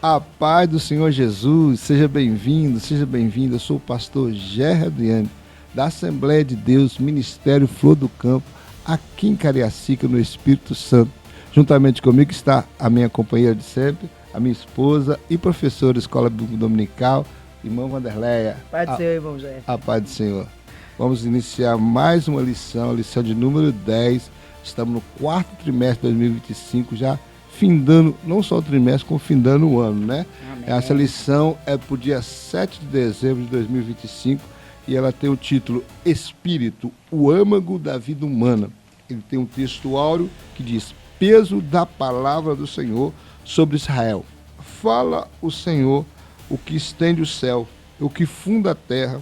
A paz do Senhor Jesus, seja bem-vindo, seja bem-vinda. Eu sou o pastor Gerry Adriane, da Assembleia de Deus, Ministério Flor do Campo, aqui em Cariacica, no Espírito Santo. Juntamente comigo está a minha companheira de sempre, a minha esposa e professora da Escola Bíblica Dominical, irmã Wanderleia. Paz do Senhor, irmão Gerry. A paz do Senhor. Vamos iniciar mais uma lição, a lição de número 10. Estamos no quarto trimestre de 2025, já findando, não só o trimestre, como findando o ano, né? Amém. Essa lição é para o dia 7 de dezembro de 2025 e ela tem o título Espírito, o âmago da vida humana. Ele tem um texto áureo que diz: peso da palavra do Senhor sobre Israel. Fala o Senhor, o que estende o céu, o que funda a terra,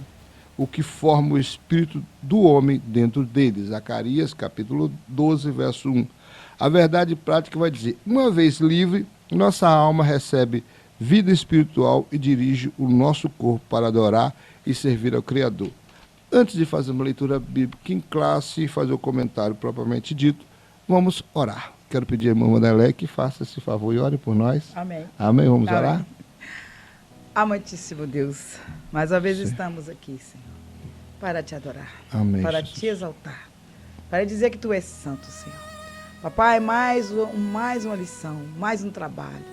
o que forma o espírito do homem dentro dele. Zacarias, capítulo 12, verso 1. A verdade prática vai dizer: uma vez livre, nossa alma recebe vida espiritual e dirige o nosso corpo para adorar e servir ao Criador. Antes de fazer uma leitura bíblica em classe e fazer o comentário propriamente dito, vamos orar. Quero pedir à irmã Wanderleia que faça esse favor e ore por nós. Amém. Amém. Vamos Amém. orar? Amantíssimo Deus, mais uma vez estamos aqui, Senhor, para te adorar, Amém, para Jesus. te exaltar, para dizer que tu és santo, Senhor. Papai, mais uma lição, mais um trabalho.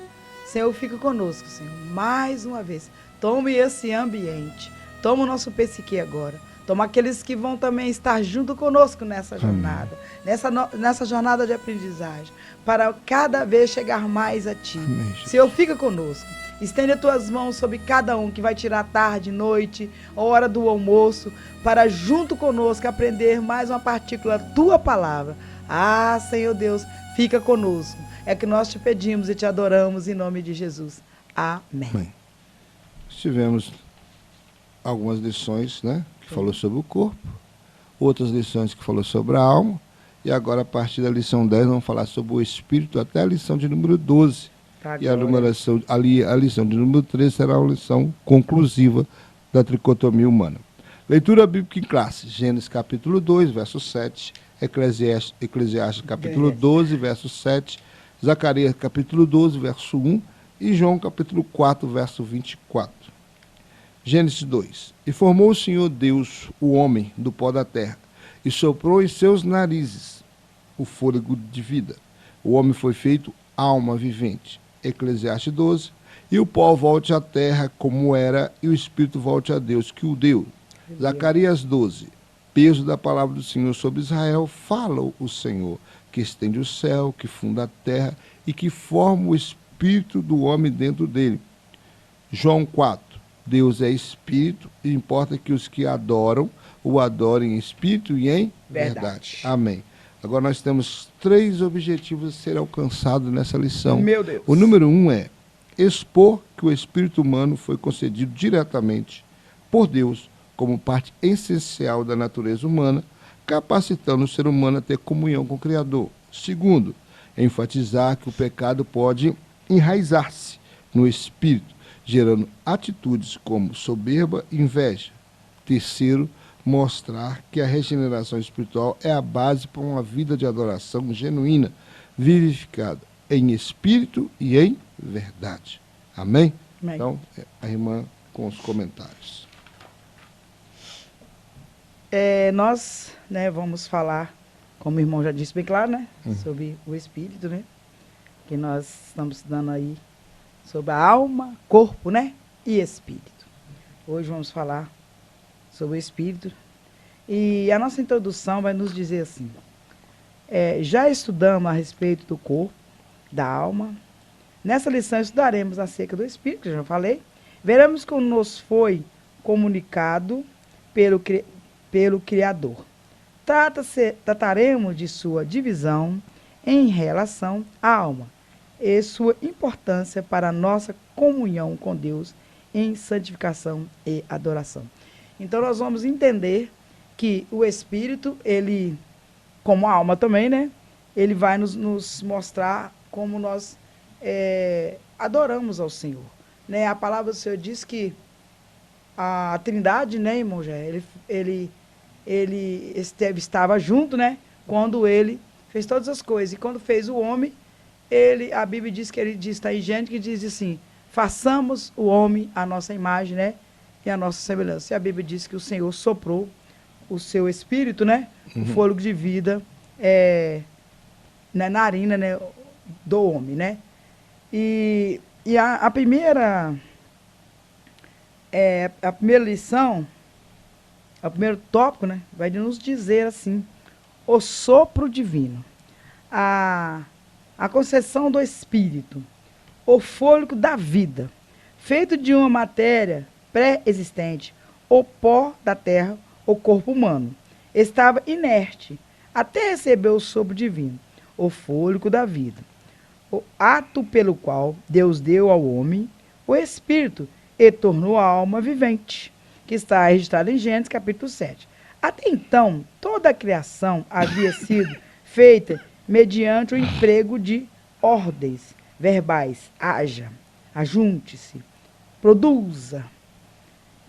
Senhor, fica conosco, Senhor, mais uma vez. Tome esse ambiente, toma o nosso psique agora. Toma aqueles que vão também estar junto conosco nessa jornada, nessa jornada de aprendizagem, para cada vez chegar mais a Ti. Amém, Senhor, fica conosco. Estende as tuas mãos sobre cada um que vai tirar tarde, noite, hora do almoço, para junto conosco aprender mais uma partícula da tua palavra. Ah, Senhor Deus, fica conosco. É que nós te pedimos e te adoramos em nome de Jesus. Amém. Amém. Tivemos algumas lições, né, que falou sobre o corpo, outras lições que falou sobre a alma, e agora a partir da lição 10 vamos falar sobre o espírito até a lição de número 12. E a lição de número 13 será uma lição conclusiva da tricotomia humana. Leitura bíblica em classe: Gênesis capítulo 2, verso 7, Eclesiastes capítulo 12, verso 7, Zacarias capítulo 12, verso 1 e João capítulo 4, verso 24. Gênesis 2. E formou o Senhor Deus o homem do pó da terra, e soprou em seus narizes o fôlego de vida. O homem foi feito alma vivente. Eclesiastes 12. E o pó volte à terra como era, e o espírito volte a Deus que o deu. Zacarias 12. Peso da palavra do Senhor sobre Israel. Fala o Senhor, que estende o céu, que funda a terra e que forma o espírito do homem dentro dele. João 4. Deus é espírito e importa que os que adoram o adorem em espírito e em verdade. Amém. Agora nós temos 3 objetivos a serem alcançados nessa lição. Meu Deus. O número 1 é expor que o espírito humano foi concedido diretamente por Deus como parte essencial da natureza humana, capacitando o ser humano a ter comunhão com o Criador. Segundo, enfatizar que o pecado pode enraizar-se no espírito, gerando atitudes como soberba e inveja. Terceiro, mostrar que a regeneração espiritual é a base para uma vida de adoração genuína, vivificada em espírito e em verdade. Amém? Amém. Então, a irmã com os comentários. Nós, vamos falar, como o irmão já disse bem claro, sobre o espírito, que nós estamos estudando aí sobre a alma, corpo, e espírito. Hoje vamos falar sobre o espírito. E a nossa introdução vai nos dizer assim: já estudamos a respeito do corpo, da alma. Nessa lição estudaremos acerca do espírito, que eu já falei. Veremos como nos foi comunicado pelo Criador. Trataremos de sua divisão em relação à alma e sua importância para a nossa comunhão com Deus em santificação e adoração. Então nós vamos entender que o espírito, ele, como a alma também, ele vai nos mostrar como nós adoramos ao Senhor. A palavra do Senhor diz que a Trindade, irmão Jé, ele estava junto, quando ele fez todas as coisas. E quando fez o homem, a Bíblia diz que ele está em Gênesis, que diz assim: façamos o homem à nossa imagem, né? E a nossa semelhança. E a Bíblia diz que o Senhor soprou o seu espírito, né? O fôlego de vida na narina, né? Do homem, né? E a primeira lição, o primeiro tópico, né? Vai nos dizer assim, o sopro divino, a concessão do espírito, o fôlego da vida, feito de uma matéria pré-existente, o pó da terra, o corpo humano, estava inerte, até receber o sopro divino, o fôlego da vida, o ato pelo qual Deus deu ao homem o espírito e tornou a alma vivente, que está registrado em Gênesis capítulo 7. Até então, toda a criação havia sido feita mediante o emprego de ordens verbais. Haja, ajunte-se, produza,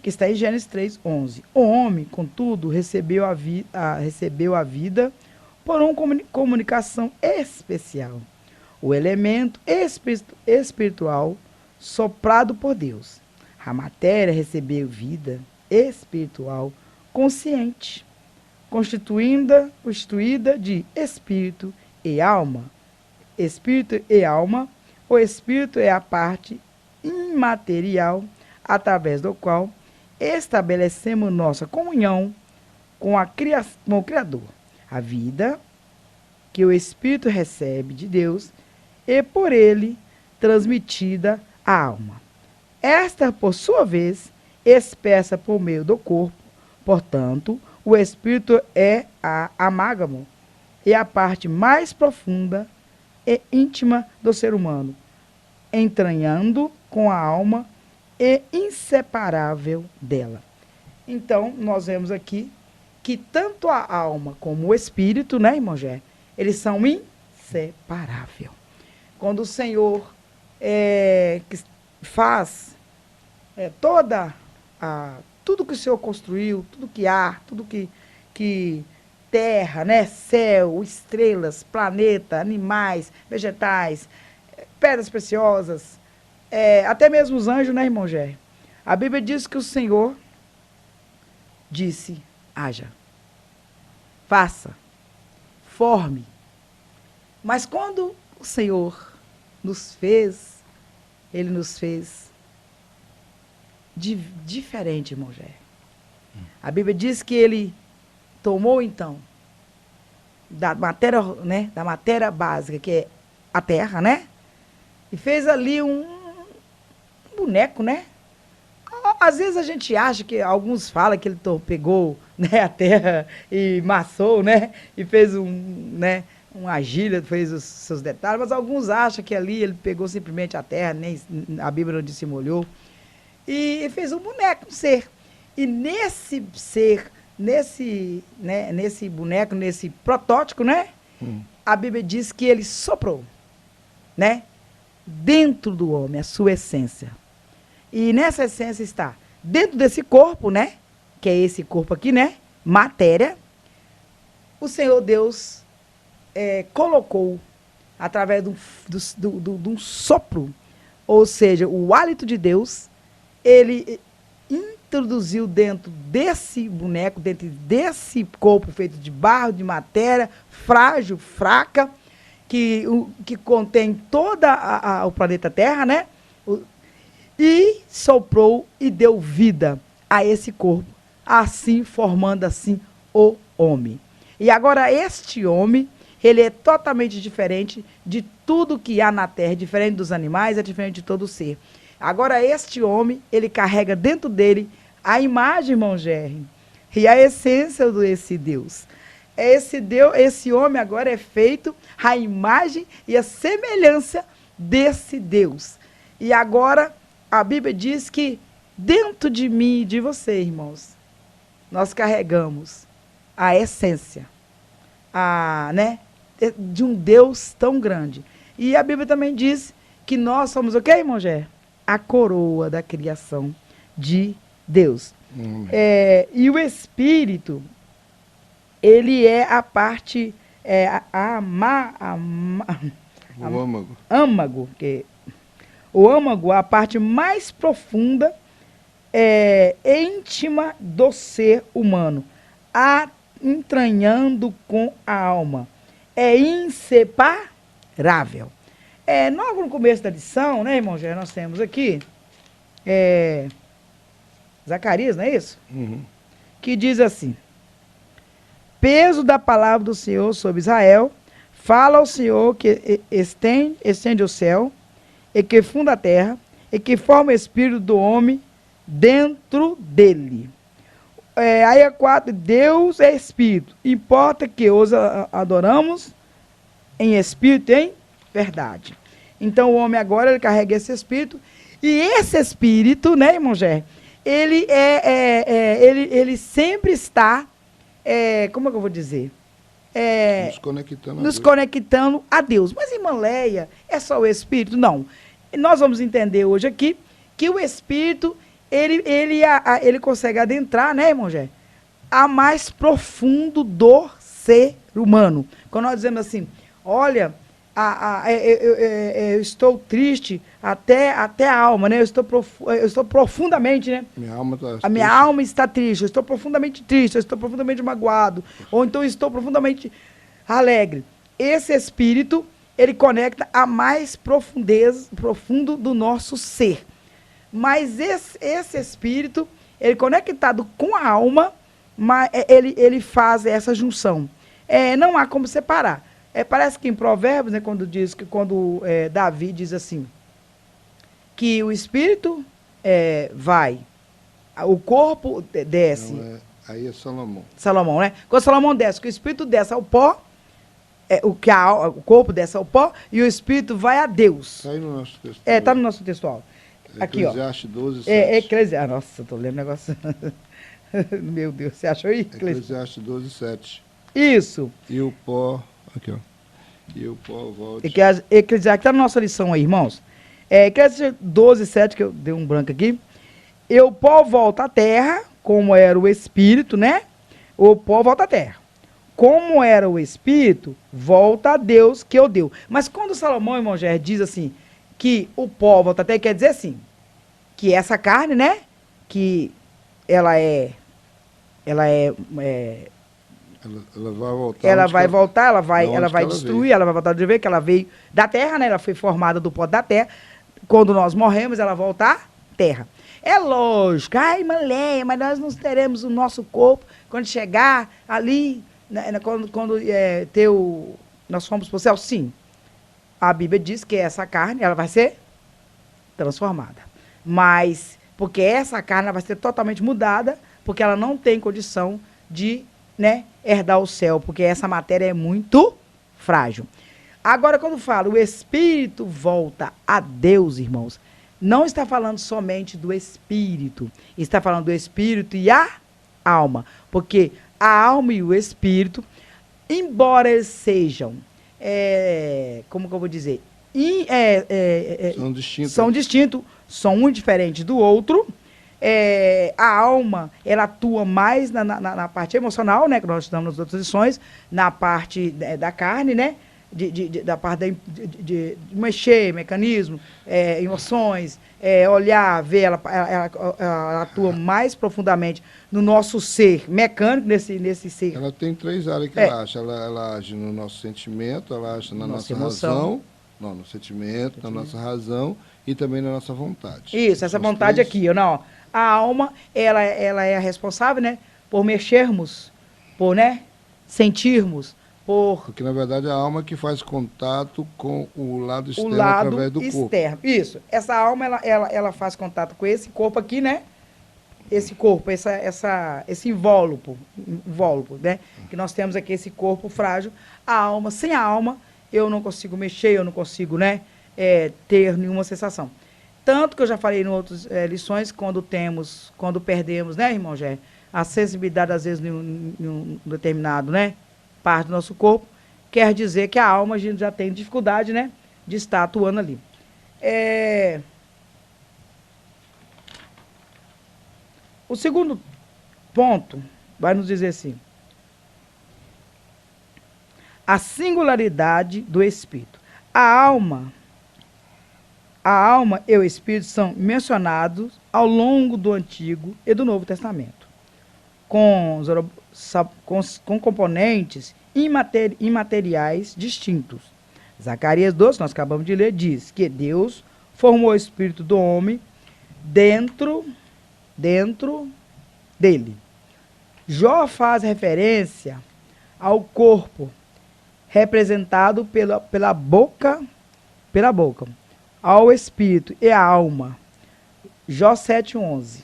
que está em Gênesis 3:11. O homem, contudo, recebeu a vida por uma comunicação especial. O elemento espiritual soprado por Deus. A matéria recebeu vida espiritual consciente, constituída de espírito e alma. Espírito e alma, o espírito é a parte imaterial através do qual estabelecemos nossa comunhão com o Criador. A vida que o espírito recebe de Deus e por ele transmitida à alma. Esta, por sua vez, expressa por meio do corpo. Portanto, o espírito é a amálgama e a parte mais profunda e íntima do ser humano, entranhando com a alma e inseparável dela. Então, nós vemos aqui que tanto a alma como o espírito, né, irmão Gé, eles são inseparáveis. Quando o Senhor faz tudo que o Senhor construiu, tudo que há, tudo que terra, né, céu, estrelas, planeta, animais, vegetais, pedras preciosas, até mesmo os anjos, né, irmão Gé? A Bíblia diz que o Senhor disse, haja, faça, forme. Mas quando o Senhor nos fez, Ele nos fez diferente, irmão Gé. A Bíblia diz que Ele tomou, então, da matéria básica, que é a terra, né? E fez ali um boneco, né? Às vezes a gente acha que, alguns falam que ele pegou, né, a terra e massou, né? E fez uma argila, fez os seus detalhes, mas alguns acham que ali ele pegou simplesmente a terra, nem a Bíblia não disse molhou, e fez um boneco, um ser. E nesse ser, nesse boneco, nesse protótipo, né? A Bíblia diz que ele soprou, né? Dentro do homem, a sua essência. E nessa essência está dentro desse corpo, né? Que é esse corpo aqui, né? Matéria. O Senhor Deus colocou, através de um sopro, ou seja, o hálito de Deus, Ele introduziu dentro desse boneco, dentro desse corpo feito de barro, de matéria, frágil, fraca, que contém todo o planeta Terra, né? E soprou e deu vida a esse corpo, assim, formando assim o homem. E agora este homem, ele é totalmente diferente de tudo que há na terra, diferente dos animais, é diferente de todo ser. Agora este homem, ele carrega dentro dele a imagem, irmão Gerry, e a essência desse Deus. Esse homem agora é feito a imagem e a semelhança desse Deus. E agora a Bíblia diz que dentro de mim e de você, irmãos, nós carregamos a essência, de um Deus tão grande. E a Bíblia também diz que nós somos o quê, irmão Gé? A coroa da criação de Deus. E o Espírito, ele é a parte, o âmago. O âmago, a parte mais profunda, íntima do ser humano, entranhando com a alma. É inseparável. Logo no começo da lição, né, irmão Gé, nós temos aqui Zacarias, não é isso? Uhum. Que diz assim: peso da palavra do Senhor sobre Israel, fala ao Senhor que estende o céu, e que funda a terra, e que forma o espírito do homem dentro dele. Aí 4, Deus é espírito, importa que os adoramos em espírito e em verdade. Então o homem agora ele carrega esse espírito, e esse espírito, né, irmão Gé, ele sempre está, como é que eu vou dizer? Nos conectando a Deus. Mas, irmã Leia, é só o Espírito? Não. Nós vamos entender hoje aqui que o Espírito, ele consegue adentrar, né, irmão Gé? A mais profundo do ser humano. Quando nós dizemos assim, olha, eu estou triste até a alma, né? Eu estou profundamente, né? A minha alma está triste, eu estou profundamente triste, eu estou profundamente magoado, ou então estou profundamente alegre. Esse espírito, ele conecta a mais profundo do nosso ser. Mas esse espírito, ele conectado com a alma, ele faz essa junção. Não há como separar. Parece que em Provérbios, né, quando Davi diz assim, que o espírito vai, o corpo desce. Não, aí é Salomão. Salomão, né? Quando Salomão desce, que o espírito desce ao pó, o corpo desce ao pó, e o espírito vai a Deus. Está aí no nosso texto. Está no nosso textual. Aqui, Eclesiastes 12, 7. Nossa, estou lendo negócio. Meu Deus, você achou aí? Eclesiastes 12, 7. Isso. E o pó... Aqui, ó. E o pó volta. Eclesiastes, está na nossa lição aí, irmãos. Eclesiastes 12, 7, que eu dei um branco aqui. E o pó volta à terra, como era o espírito, né? O pó volta à terra. Como era o espírito, volta a Deus que o deu. Mas quando Salomão, irmão Gé, diz assim, que o pó volta à terra, quer dizer assim, que essa carne, né? Que ela vai voltar, ela vai destruir, ela vai voltar de ver que ela veio da terra, né? Ela foi formada do pó da terra. Quando nós morremos, ela volta à terra. É lógico, Leia, mas nós não teremos o nosso corpo quando chegar ali, né, quando nós fomos para o céu. Sim, a Bíblia diz que essa carne, ela vai ser transformada. Mas, porque essa carne ela vai ser totalmente mudada, porque ela não tem condição de, né, herdar o céu, porque essa matéria é muito frágil. Agora, quando fala o espírito volta a Deus, irmãos, não está falando somente do espírito, está falando do espírito e a alma, porque a alma e o espírito, embora eles sejam, como que eu vou dizer, são distintos, são um diferente do outro. A alma, ela atua mais na parte emocional, né, que nós estudamos nas outras lições, na parte da carne, né, da parte de mexer, mecanismo, emoções, olhar, ver, ela atua mais profundamente no nosso ser mecânico, nesse ser. Ela tem 3 áreas que ela age. Ela age no nosso sentimento, ela age na nossa razão, no sentimento, na nossa razão e também na nossa vontade. Isso, essa vontade aqui, ó. A alma, ela é a responsável, né, por mexermos, por, né, sentirmos, porque, na verdade, a alma que faz contato com o lado externo através do corpo. Isso. Essa alma, ela faz contato com esse corpo aqui, né? Esse corpo, esse invólucro, né? Que nós temos aqui, esse corpo frágil. A alma, sem a alma, eu não consigo mexer, eu não consigo, né, ter nenhuma sensação. Tanto que eu já falei em outras lições, quando perdemos, né, irmão Gé, a sensibilidade, às vezes, em um determinado, né, parte do nosso corpo, quer dizer que a alma a gente já tem dificuldade, né, de estar atuando ali. O segundo ponto vai nos dizer assim, a singularidade do espírito. A alma, a alma e o espírito são mencionados ao longo do Antigo e do Novo Testamento, com componentes imateriais distintos. Zacarias 12, nós acabamos de ler, diz que Deus formou o espírito do homem dentro dele. Jó faz referência ao corpo representado pela boca, ao espírito e à alma. Jó 7:11.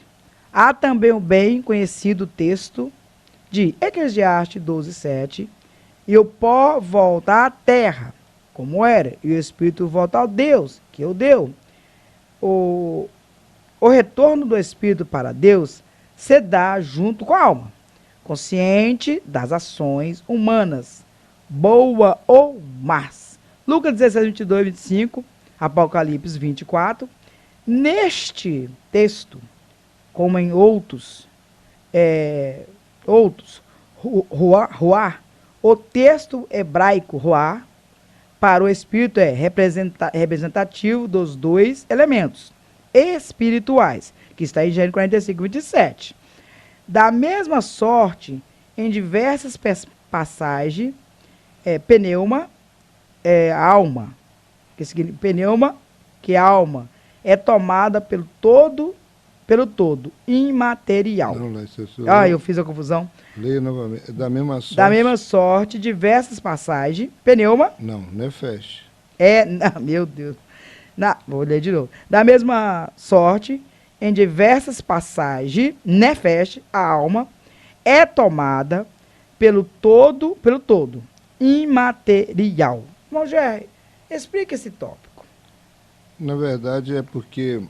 Há também o bem conhecido texto de Eclesiastes 12:7. E o pó volta à terra, como era, e o espírito volta ao Deus, que o deu. O retorno do espírito para Deus se dá junto com a alma, consciente das ações humanas, boa ou más. Lucas 16:22-25, Apocalipse 24. Neste texto, como em outros, ruá, o texto hebraico ruá, para o espírito é representativo dos dois elementos espirituais, que está em Gênesis 45:27. Da mesma sorte, em diversas passagens, pneuma, alma, que significa pneuma, que é alma, é tomada pelo todo imaterial. Não, eu fiz a confusão. Leia novamente. Da mesma sorte. Da mesma sorte, diversas passagens. Pneuma. Não, nefesh. Meu Deus. Vou ler de novo. Da mesma sorte, em diversas passagens, nefesh, a alma, é tomada pelo todo imaterial. Mongé, explica esse tópico. Na verdade, é porque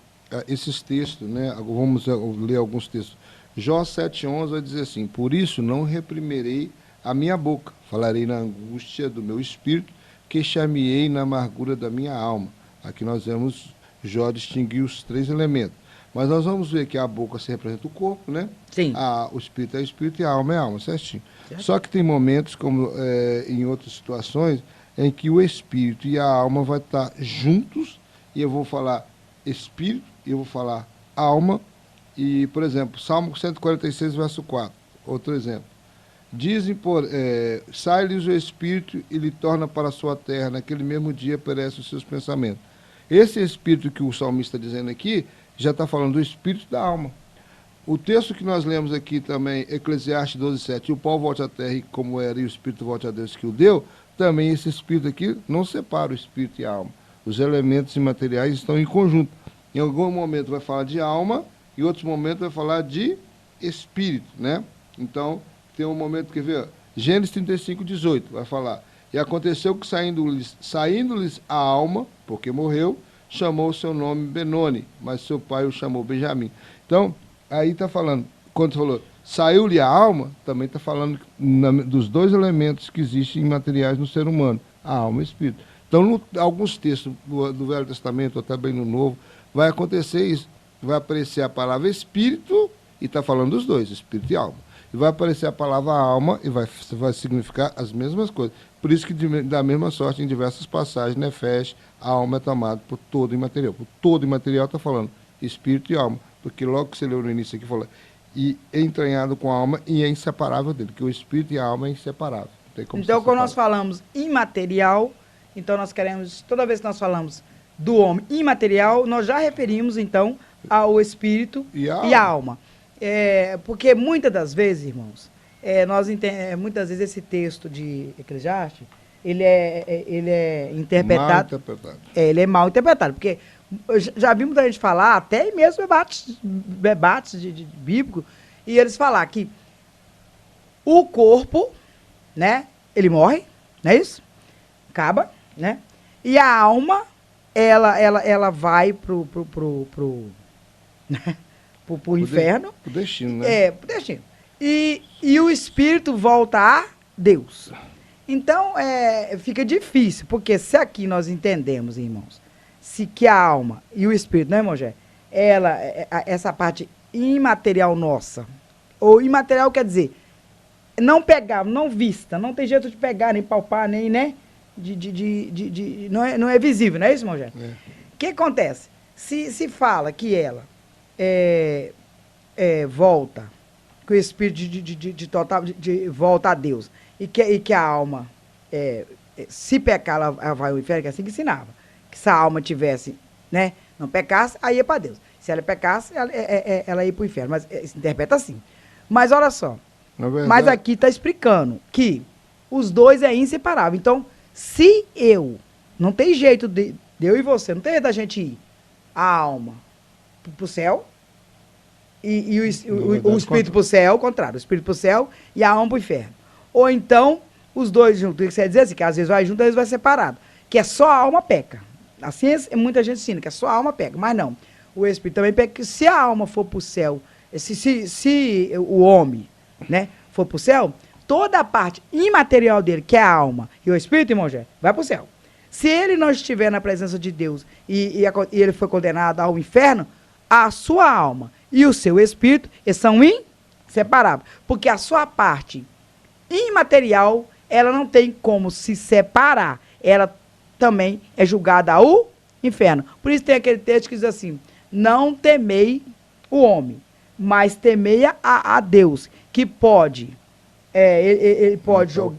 esses textos, né? Vamos ler alguns textos. Jó 7:11 vai dizer assim: por isso não reprimirei a minha boca, falarei na angústia do meu espírito, queixar-me-ei na amargura da minha alma. Aqui nós vemos Jó distinguir os três elementos. Mas nós vamos ver que a boca se representa o corpo, né? Sim. O espírito é espírito e a alma é alma, certinho. Certo. Só que tem momentos, como em outras situações, em que o espírito e a alma vão estar juntos, e eu vou falar espírito, e eu vou falar alma. E, por exemplo, Salmo 146, verso 4, outro exemplo. Dizem, sai-lhes o espírito e lhe torna para a sua terra, naquele mesmo dia perecem os seus pensamentos. Esse espírito que o salmista está dizendo aqui, já está falando do espírito da alma. O texto que nós lemos aqui também, Eclesiastes 12:7, o pó volte à terra e como era, e o espírito volte a Deus que o deu, também esse espírito aqui não separa o espírito e a alma. Os elementos imateriais estão em conjunto. Em algum momento vai falar de alma, e em outros momentos vai falar de espírito, né? Então, tem um momento, quer ver? Gênesis 35:18 vai falar: e aconteceu que saindo-lhes a alma, porque morreu, chamou o seu nome Benoni, mas seu pai o chamou Benjamim. Então, aí está falando, quando falou, saiu-lhe a alma, também está falando dos dois elementos que existem materiais no ser humano, a alma e o espírito. Então, alguns textos do Velho Testamento, ou também no Novo, vai acontecer isso. Vai aparecer a palavra espírito, e está falando dos dois, espírito e alma. E vai aparecer a palavra alma, e vai significar as mesmas coisas. Por isso que, da mesma sorte, em diversas passagens, Nefesh, a alma é tomada por todo imaterial. Por todo imaterial está falando espírito e alma. Porque logo que você leu no início aqui, fala, e é entranhado com a alma e é inseparável dele, que o espírito e a alma é inseparável. Então, quando nós falamos imaterial, então nós queremos, toda vez que nós falamos do homem imaterial, nós já referimos, então, ao espírito e a alma. Porque muitas das vezes, irmãos, muitas vezes esse texto de Eclesiastes, ele é interpretado... Mal interpretado. Ele é mal interpretado, porque já vimos muita gente falar, até mesmo debates de bíblico, e eles falar que o corpo, né, ele morre, não é isso? Acaba, né? E a alma, ela vai pro inferno. Pro destino, né? Pro destino. E o espírito volta a Deus. Então, fica difícil, porque se aqui nós entendemos, irmãos, que a alma e o espírito, né, irmão Gé? Essa parte imaterial nossa, ou imaterial quer dizer, não pegar, não vista, não tem jeito de pegar, nem palpar, nem, né? Não é visível, não é isso, irmão Gé? que acontece? Se fala que ela volta, que o espírito de volta a Deus, e que a alma, se pecar, ela vai ao inferno, que é assim que ensinava. Que se a alma tivesse, né, não pecasse, aí ia para Deus. Se ela pecasse, ela ia para o inferno. Mas se interpreta assim. Mas olha só, mas aqui está explicando que os dois é inseparável. Então, se não tem jeito de eu e você, não tem jeito da gente ir, a alma para o céu, e o espírito para o céu, ao contrário, o espírito para o céu e a alma para o inferno. Ou então, os dois juntos, que você quer dizer assim, que às vezes vai junto, às vezes vai separado, que é só a alma peca. Assim, muita gente ensina, que é só a alma peca, mas não. O espírito também peca, que se a alma for para o céu, se o homem, né, for para o céu, toda a parte imaterial dele, que é a alma e o espírito, irmão Jé, vai para o céu. Se ele não estiver na presença de Deus e ele foi condenado ao inferno, a sua alma e o seu espírito, eles são inseparáveis. Porque a sua parte imaterial, ela não tem como se separar. Ela também é julgada ao inferno. Por isso tem aquele texto que diz assim, não temei o homem, mas temei a Deus, que pode... ele pode jogar,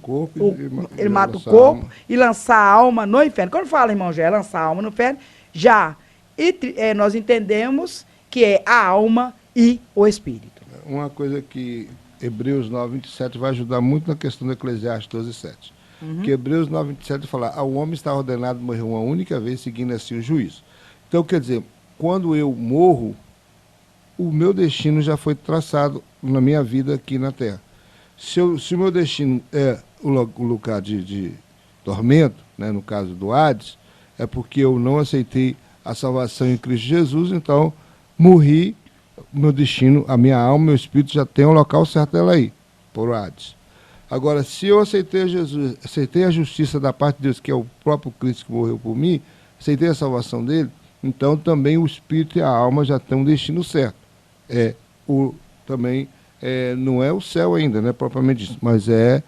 ele mata o corpo e lançar a alma no inferno. Quando fala, irmão, já é lançar a alma no inferno, nós entendemos que é a alma e o espírito. Uma coisa que Hebreus 9:27 vai ajudar muito na questão do Eclesiastes 12:7. Que Hebreus 9:27 fala, ao homem está ordenado morrer uma única vez, seguindo assim o juízo. Então, quer dizer, quando eu morro, o meu destino já foi traçado na minha vida aqui na Terra. Se o meu destino é o lugar de tormento, né, no caso do Hades, é porque eu não aceitei a salvação em Cristo Jesus, então morri, meu destino, a minha alma, meu espírito já tem o local certo dela aí, por Hades. Agora, se eu aceitei Jesus, aceitei a justiça da parte de Deus, que é o próprio Cristo que morreu por mim, aceitei a salvação dele, então também o espírito e a alma já têm um destino certo. Não é o céu ainda, né, propriamente dito, mas é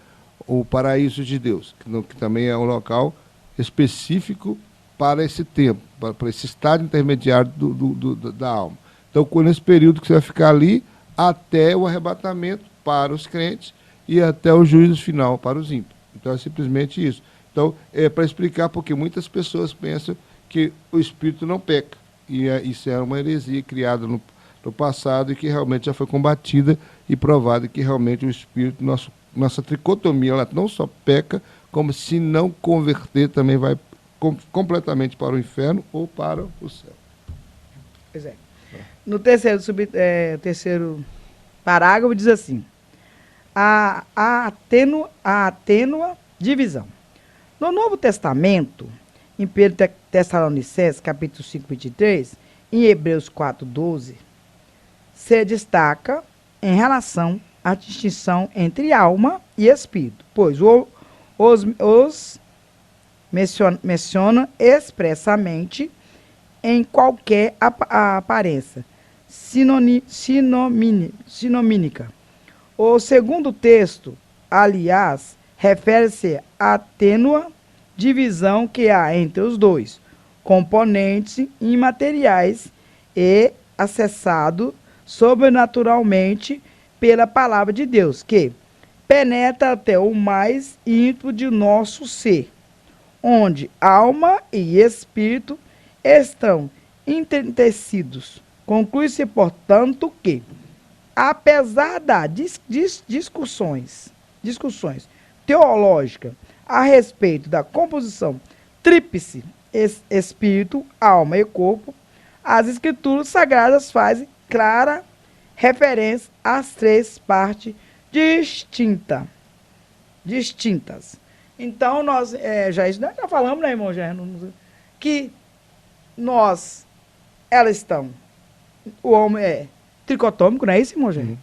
o paraíso de Deus, que também é um local específico para esse tempo, para esse estado intermediário da alma. Então, nesse período que você vai ficar ali, até o arrebatamento para os crentes e até o juízo final para os ímpios. Então, é simplesmente isso. Então, é para explicar, porque muitas pessoas pensam que o espírito não peca, e isso é uma heresia criada no passado e que realmente já foi combatida e provada que realmente o espírito, nossa tricotomia, ela não só peca, como se não converter também vai completamente para o inferno ou para o céu. Pois é. No terceiro parágrafo diz assim, a atênua divisão. No Novo Testamento, em 1 Tessalonicenses, capítulo 5, 23, em Hebreus 4, 12, se destaca em relação à distinção entre alma e espírito, pois os menciona expressamente em qualquer aparência sinomínica. O segundo texto, aliás, refere-se à tênua divisão que há entre os dois componentes imateriais e acessado sobrenaturalmente pela palavra de Deus, que penetra até o mais íntimo de nosso ser, onde alma e espírito estão entretecidos. Conclui-se, portanto, que, apesar das discussões teológicas a respeito da composição tríplice espírito, alma e corpo, as escrituras sagradas fazem clara referência às três partes distintas. Então, nós já falamos, né, irmão, que elas estão, o homem é tricotômico, não é isso, irmão?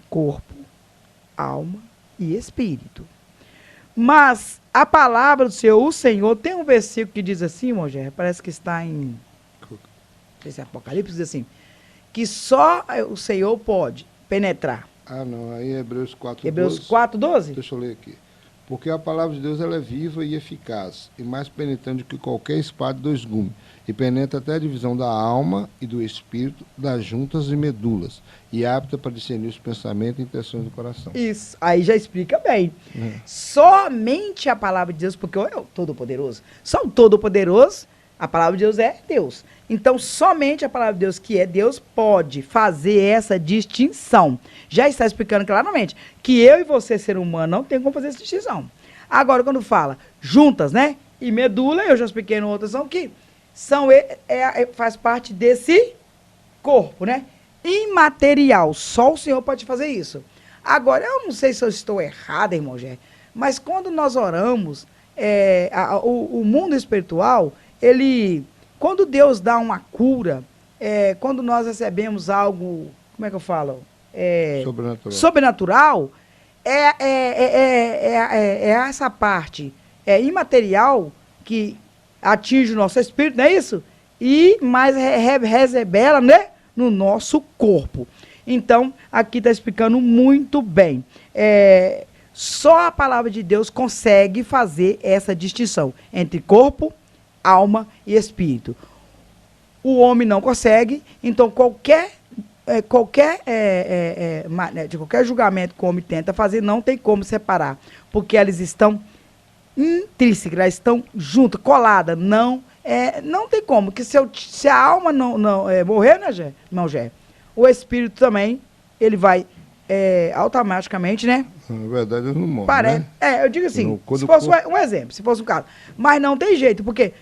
Corpo, alma e espírito. Mas a palavra do Senhor, o Senhor, tem um versículo que diz assim, irmão, parece que está em esse Apocalipse, diz assim, que só o Senhor pode penetrar. Ah, não, aí é Hebreus 4:12. Hebreus 4:12? Deixa eu ler aqui. Porque a palavra de Deus ela é viva e eficaz, e mais penetrante do que qualquer espada de dois gumes, e penetra até a divisão da alma e do espírito, das juntas e medulas, e é apta para discernir os pensamentos e intenções do coração. Isso, aí já explica bem. Somente a palavra de Deus, porque é o Todo-Poderoso. Só o Todo-Poderoso, a palavra de Deus é Deus. Então, somente a palavra de Deus, que é Deus, pode fazer essa distinção. Já está explicando claramente que eu e você, ser humano, não tem como fazer essa distinção. Agora, quando fala juntas, né? E medula, eu já expliquei no outro, são que faz parte desse corpo, né? Imaterial. Só o Senhor pode fazer isso. Agora, eu não sei se eu estou errada, irmão Gé, mas quando nós oramos, o mundo espiritual, quando Deus dá uma cura, quando nós recebemos algo, como é que eu falo? Sobrenatural, essa parte imaterial que atinge o nosso espírito, não é isso? E mais revela, né, no nosso corpo. Então, aqui está explicando muito bem. Só a palavra de Deus consegue fazer essa distinção entre corpo, alma e espírito. O homem não consegue, então qualquer julgamento que o homem tenta fazer, não tem como separar, porque elas estão intrínsecas, elas estão juntas, coladas, não tem como, porque se a alma não morrer, né, irmão Gé, o espírito também, ele vai automaticamente, né? Na verdade, ele não morre, né? Eu digo assim, se fosse um exemplo, se fosse um caso, mas não tem jeito, porque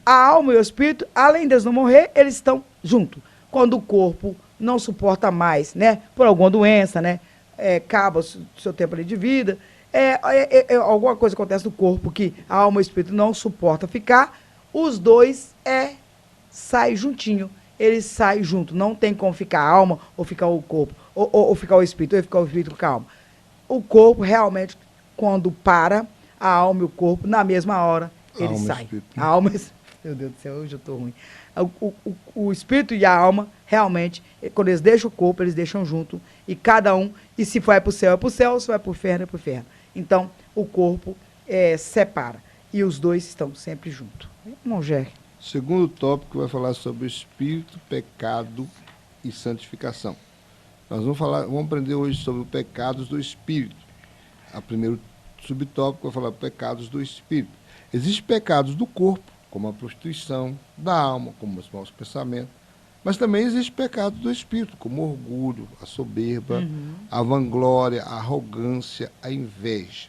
a alma e o espírito, além deles não morrer, eles estão juntos. Quando o corpo não suporta mais, né? Por alguma doença, né? Acaba o seu tempo ali de vida, alguma coisa acontece no corpo que a alma e o espírito não suportam ficar, os dois saem juntinho. Eles saem juntos. Não tem como ficar a alma ou ficar o corpo, ou ficar o espírito, ou ficar o espírito com a alma. O corpo realmente, quando para, a alma e o corpo, na mesma hora, eles saem. A alma, meu Deus do céu, hoje eu estou ruim. O espírito e a alma, realmente, quando eles deixam o corpo, eles deixam junto. E cada um, e se vai para o céu, é para o céu, se vai para o inferno, é para o inferno. Então, o corpo separa. E os dois estão sempre juntos. Irmão Gé. Segundo tópico vai falar sobre o espírito, pecado e santificação. Nós vamos aprender hoje sobre os pecados do espírito. O primeiro subtópico vai falar pecados do espírito. Existem pecados do corpo, como a prostituição, da alma, como os maus pensamentos, mas também existem pecados do espírito, como o orgulho, a soberba, a vanglória, a arrogância, a inveja.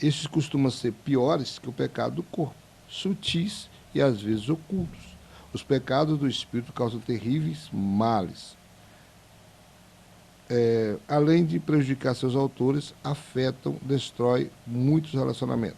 Esses costumam ser piores que o pecado do corpo, sutis e às vezes ocultos. Os pecados do espírito causam terríveis males. Além de prejudicar seus autores, afetam, destroem muitos relacionamentos.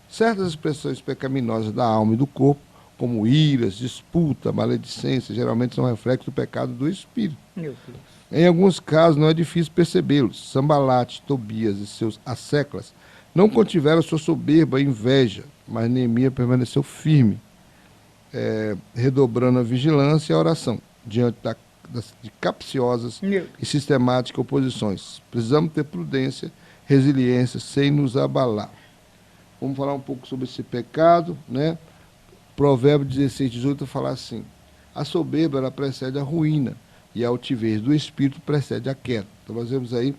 Certas expressões pecaminosas da alma e do corpo, como iras, disputa, maledicência, geralmente são reflexos do pecado do espírito. Meu Deus. Em alguns casos não é difícil percebê-los. Sambalate, Tobias e seus asseclas não contiveram sua soberba e inveja, mas Neemias permaneceu firme, redobrando a vigilância e a oração, diante de capciosas e sistemáticas oposições. Precisamos ter prudência, resiliência, sem nos abalar. Vamos falar um pouco sobre esse pecado, né? Provérbio 16, 18 fala assim: a soberba ela precede a ruína, e a altivez do espírito precede a queda. Então nós vemos aí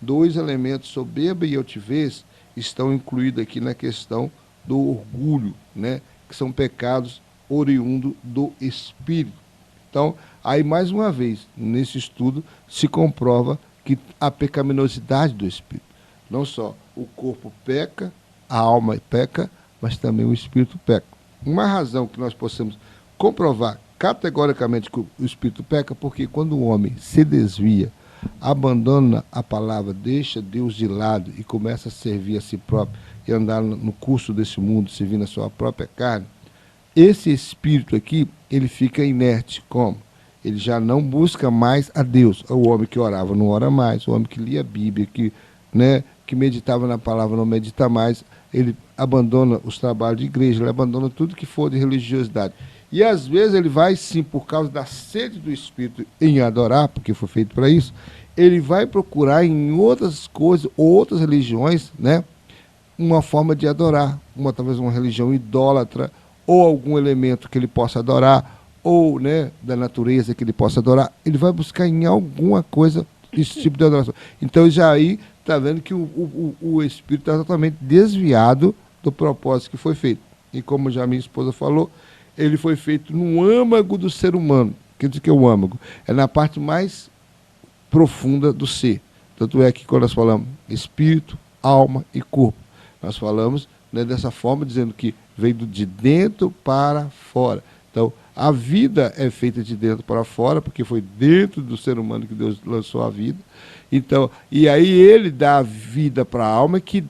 dois elementos, soberba e altivez, estão incluídos aqui na questão do orgulho, né? Que são pecados oriundos do espírito. Então, aí mais uma vez, nesse estudo, se comprova que a pecaminosidade do espírito. Não só o corpo peca, a alma peca, mas também o espírito peca. Uma razão que nós possamos comprovar categoricamente que o espírito peca, porque quando o homem se desvia, abandona a palavra, deixa Deus de lado e começa a servir a si próprio e andar no curso desse mundo, servindo a sua própria carne, esse espírito aqui, ele fica inerte. Como? Ele já não busca mais a Deus. O homem que orava não ora mais, o homem que lia a Bíblia, que meditava na palavra não medita mais, ele abandona os trabalhos de igreja, ele abandona tudo que for de religiosidade. E às vezes ele vai, sim, por causa da sede do Espírito em adorar, porque foi feito para isso, ele vai procurar em outras coisas, outras religiões, né, uma forma de adorar, talvez uma religião idólatra, ou algum elemento que ele possa adorar, ou, né, da natureza que ele possa adorar. Ele vai buscar em alguma coisa esse tipo de adoração. Então já aí está vendo que o Espírito está totalmente desviado do propósito que foi feito. E como já minha esposa falou, ele foi feito no âmago do ser humano. Quer dizer que é o âmago? É na parte mais profunda do ser. Tanto é que quando nós falamos espírito, alma e corpo, nós falamos, né, dessa forma, dizendo que veio de dentro para fora. Então, a vida é feita de dentro para fora, porque foi dentro do ser humano que Deus lançou a vida. Então, e aí ele dá a vida para a alma que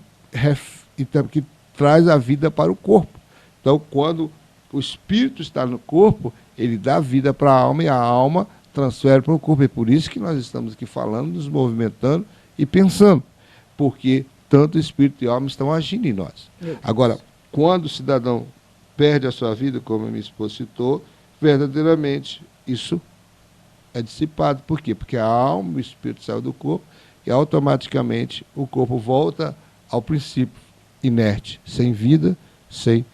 traz a vida para o corpo. Então, quando o espírito está no corpo, ele dá vida para a alma e a alma transfere para o corpo. É por isso que nós estamos aqui falando, nos movimentando e pensando. Porque tanto o espírito e a alma estão agindo em nós. Agora, quando o cidadão perde a sua vida, como a minha esposa citou, verdadeiramente isso é dissipado. Por quê? Porque a alma e o espírito saem do corpo e automaticamente o corpo volta ao princípio, inerte, sem vida, sem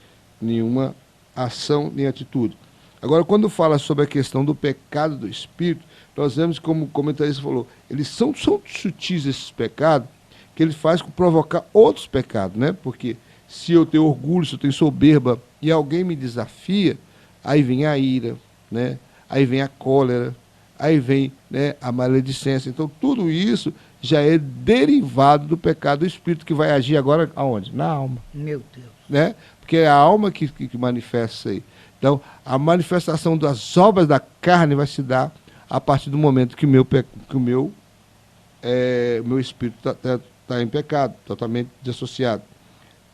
nenhuma ação nem atitude. Agora, quando fala sobre a questão do pecado do espírito, nós vemos, como o comentarista falou, eles são sutis esses pecados, que ele faz provocar outros pecados, né? Porque se eu tenho orgulho, se eu tenho soberba e alguém me desafia, aí vem a ira, né? Aí vem a cólera, aí vem, né, a maledicência. Então, tudo isso já é derivado do pecado do espírito, que vai agir agora aonde? Na alma. Meu Deus. Né? Porque é a alma que manifesta isso aí. Então, a manifestação das obras da carne vai se dar a partir do momento que o meu espírito está em pecado, totalmente dissociado.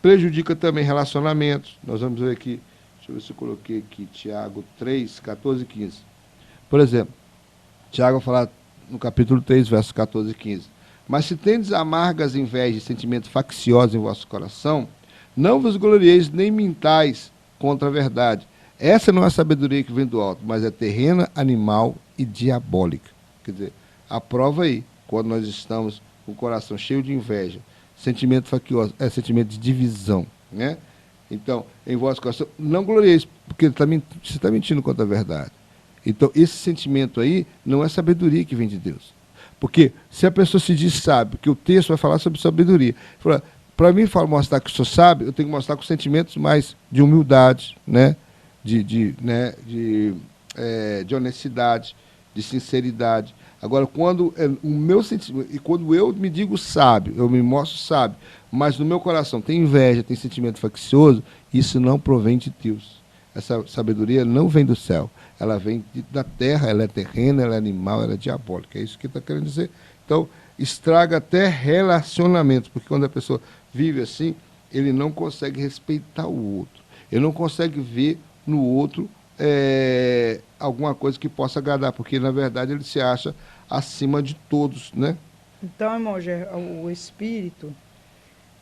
Prejudica também relacionamentos. Nós vamos ver aqui, deixa eu ver se eu coloquei aqui, Tiago 3, 14 e 15. Por exemplo, Tiago vai falar no capítulo 3, versos 14 e 15. Mas se tendes amargas invejas e sentimentos facciosos em vosso coração, não vos glorieis nem mintais contra a verdade. Essa não é a sabedoria que vem do alto, mas é terrena, animal e diabólica. Quer dizer, a prova aí, quando nós estamos com o coração cheio de inveja, sentimento faccioso, é sentimento de divisão, né? Então, em vosso coração, não glorieis, porque você está mentindo contra a verdade. Então, esse sentimento aí não é sabedoria que vem de Deus. Porque se a pessoa se diz sábio, que o texto vai falar sobre sabedoria, para mim mostrar que eu sou sábio, eu tenho que mostrar com sentimentos mais de humildade, né? De honestidade, de sinceridade. Agora, quando o meu sentimento, e quando eu me digo sábio, eu me mostro sábio, mas no meu coração tem inveja, tem sentimento faccioso, isso não provém de Deus. Essa sabedoria não vem do céu. Ela vem da terra, ela é terrena, ela é animal, ela é diabólica. É isso que está querendo dizer. Então, estraga até relacionamentos, porque quando a pessoa vive assim, ele não consegue respeitar o outro. Ele não consegue ver no outro alguma coisa que possa agradar, porque, na verdade, ele se acha acima de todos, né? Então, irmão, o espírito,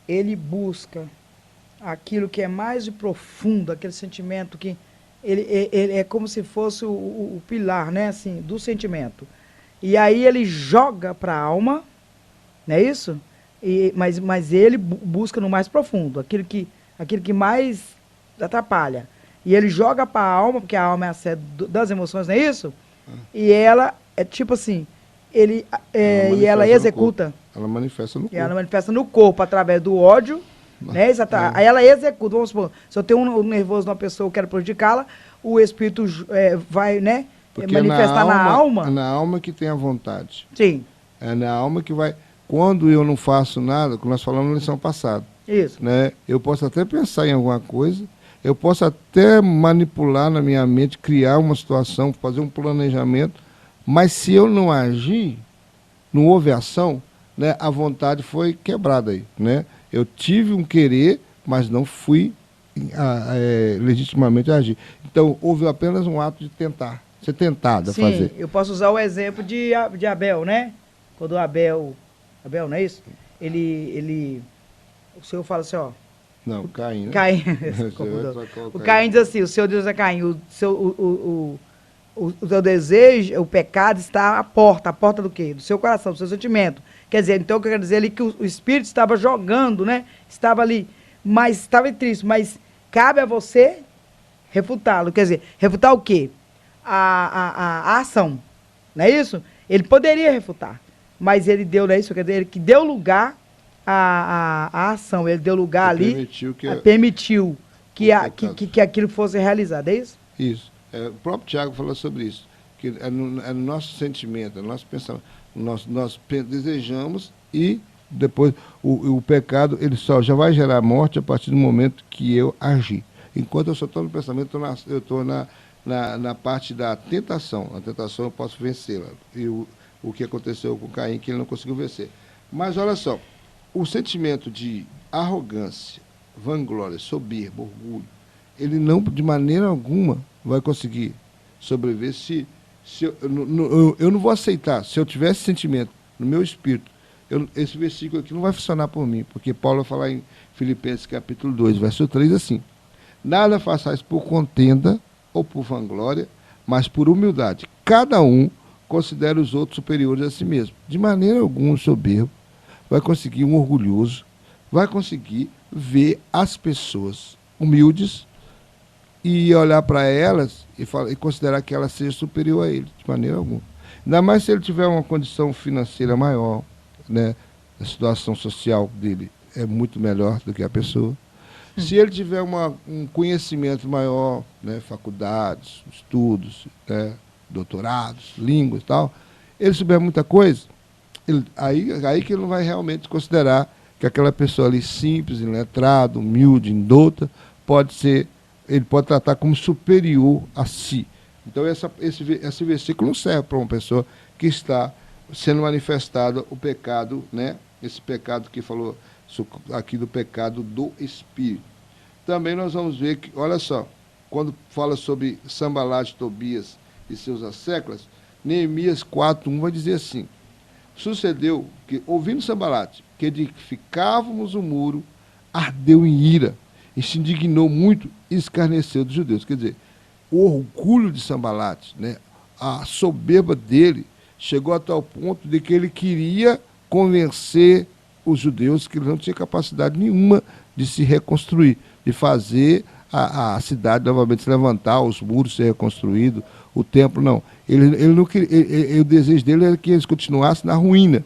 ele busca aquilo que é mais de profundo, aquele sentimento que ele é como se fosse o pilar, né, assim, do sentimento. E aí ele joga para a alma, não é isso? Mas ele busca no mais profundo, aquilo que mais atrapalha. E ele joga para a alma, porque a alma é a sede das emoções, não é isso? E ela é tipo assim, ela executa. Ela manifesta no corpo. E ela manifesta no corpo através do ódio, né? Aí ela executa, vamos supor, se eu tenho um nervoso de uma pessoa, eu quero prejudicá-la, o espírito vai, né, manifestar na alma. É na alma que tem a vontade. Sim. É na alma que vai. Quando eu não faço nada, como nós falamos na lição passada. Isso. Né, eu posso até pensar em alguma coisa, eu posso até manipular na minha mente, criar uma situação, fazer um planejamento, mas se eu não agir, não houve ação, né, a vontade foi quebrada aí, né? Eu tive um querer, mas não fui legitimamente agir. Então, houve apenas um ato de tentar, ser tentado a fazer. Sim, eu posso usar o exemplo de Abel, né? Quando Abel, não é isso? O Senhor fala assim, ó, Não, Caim, né? Caim. O Caim diz assim, o seu Deus é Caim, o seu desejo, o pecado está à porta do quê? Do seu coração, do seu sentimento. Quer dizer, então, eu quero dizer ali que o Espírito estava jogando, né? Estava ali, mas estava triste, mas cabe a você refutá-lo. Quer dizer, refutar o quê? A ação, não é isso? Ele poderia refutar, mas ele deu, não é isso? Quer dizer, ele que deu lugar à ação, ele deu lugar ali, permitiu que aquilo fosse realizado, é isso? Isso. O próprio Tiago falou sobre isso, que é no nosso sentimento, é no nosso pensamento, nós desejamos e depois o pecado ele só já vai gerar morte a partir do momento que eu agir. Enquanto eu só estou no pensamento, eu estou na parte da tentação. A tentação eu posso vencê-la. E o que aconteceu com Caim, que ele não conseguiu vencer. Mas olha só, o sentimento de arrogância, vanglória, soberba, orgulho, ele não, de maneira alguma, vai conseguir sobreviver se eu não vou aceitar. Se eu tiver esse sentimento no meu espírito, esse versículo aqui não vai funcionar por mim, porque Paulo vai falar em Filipenses capítulo 2, verso 3, assim: nada façais por contenda ou por vanglória, mas por humildade. Cada um considera os outros superiores a si mesmo. De maneira alguma, um soberbo vai conseguir, um orgulhoso vai conseguir ver as pessoas humildes e olhar para elas e considerar que elas sejam superior a ele, de maneira alguma. Ainda mais se ele tiver uma condição financeira maior, né? A situação social dele é muito melhor do que a pessoa. Se ele tiver um conhecimento maior, né? Faculdades, estudos, né? Doutorados, línguas e tal, ele souber muita coisa, aí que ele não vai realmente considerar que aquela pessoa ali simples, iletrada, humilde, indouta, ele pode tratar como superior a si. Então esse versículo não serve para uma pessoa que está sendo manifestado o pecado, né? Esse pecado que falou aqui do pecado do Espírito. Também nós vamos ver que, olha só, quando fala sobre Sambalate, Tobias e seus asseclas, Neemias 4:1 vai dizer assim: sucedeu que, ouvindo Sambalate, que edificávamos o muro, ardeu em ira, e se indignou muito e escarneceu dos judeus. Quer dizer, o orgulho de Sambalate, né, a soberba dele, chegou a tal ponto de que ele queria convencer os judeus que ele não tinha capacidade nenhuma de se reconstruir, de fazer a cidade novamente se levantar, os muros ser reconstruídos, o templo, não. Ele não queria, o desejo dele era que eles continuassem na ruína.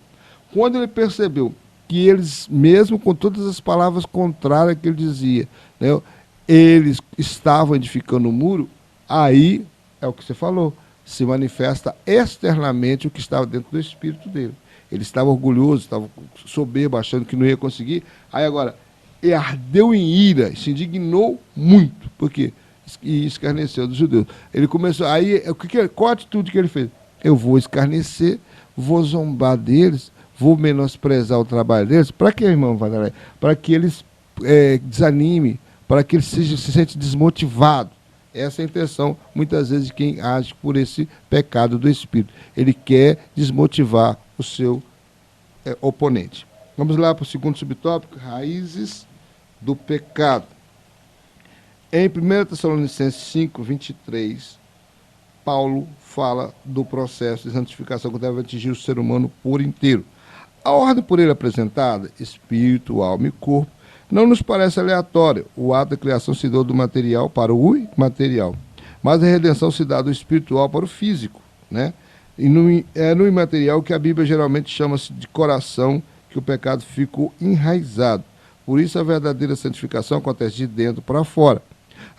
Quando ele percebeu que eles, mesmo com todas as palavras contrárias que ele dizia, né, eles estavam edificando o muro, aí é o que você falou, se manifesta externamente o que estava dentro do espírito dele. Ele estava orgulhoso, estava soberbo, achando que não ia conseguir. Aí agora, ele ardeu em ira, se indignou muito, porque e escarneceu dos judeus. Ele começou, aí qual a atitude que ele fez? Eu vou escarnecer, vou zombar deles, vou menosprezar o trabalho deles. Para que, irmão Vanderlei? Para que eles desanimem, para que eles se sentem desmotivados. Essa é a intenção, muitas vezes, de quem age por esse pecado do Espírito. Ele quer desmotivar o seu oponente. Vamos lá para o segundo subtópico, raízes do pecado. Em 1 Tessalonicenses 5:23, Paulo fala do processo de santificação que deve atingir o ser humano por inteiro. A ordem por ele apresentada, espírito, alma e corpo, não nos parece aleatória. O ato da criação se deu do material para o imaterial, mas a redenção se dá do espiritual para o físico, né? E é no imaterial que a Bíblia geralmente chama-se de coração que o pecado ficou enraizado. Por isso a verdadeira santificação acontece de dentro para fora.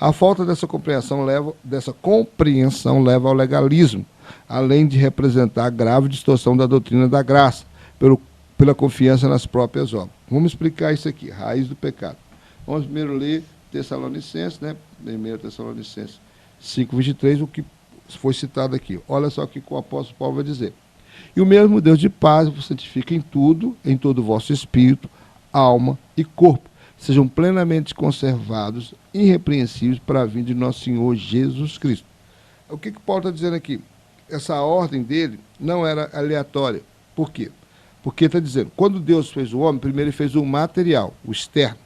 A falta dessa compreensão leva ao legalismo, além de representar a grave distorção da doutrina da graça, pela confiança nas próprias obras. Vamos explicar isso aqui, raiz do pecado. Vamos primeiro ler Tessalonicenses, né? 1 Tessalonicenses 5:23, o que foi citado aqui. Olha só o que o apóstolo Paulo vai dizer. E o mesmo Deus de paz vos santifica em todo o vosso espírito, alma e corpo. Sejam plenamente conservados, irrepreensíveis para a vinda de nosso Senhor Jesus Cristo. O que Paulo está dizendo aqui? Essa ordem dele não era aleatória. Por quê? Porque está dizendo, quando Deus fez o homem, primeiro ele fez o material, o externo.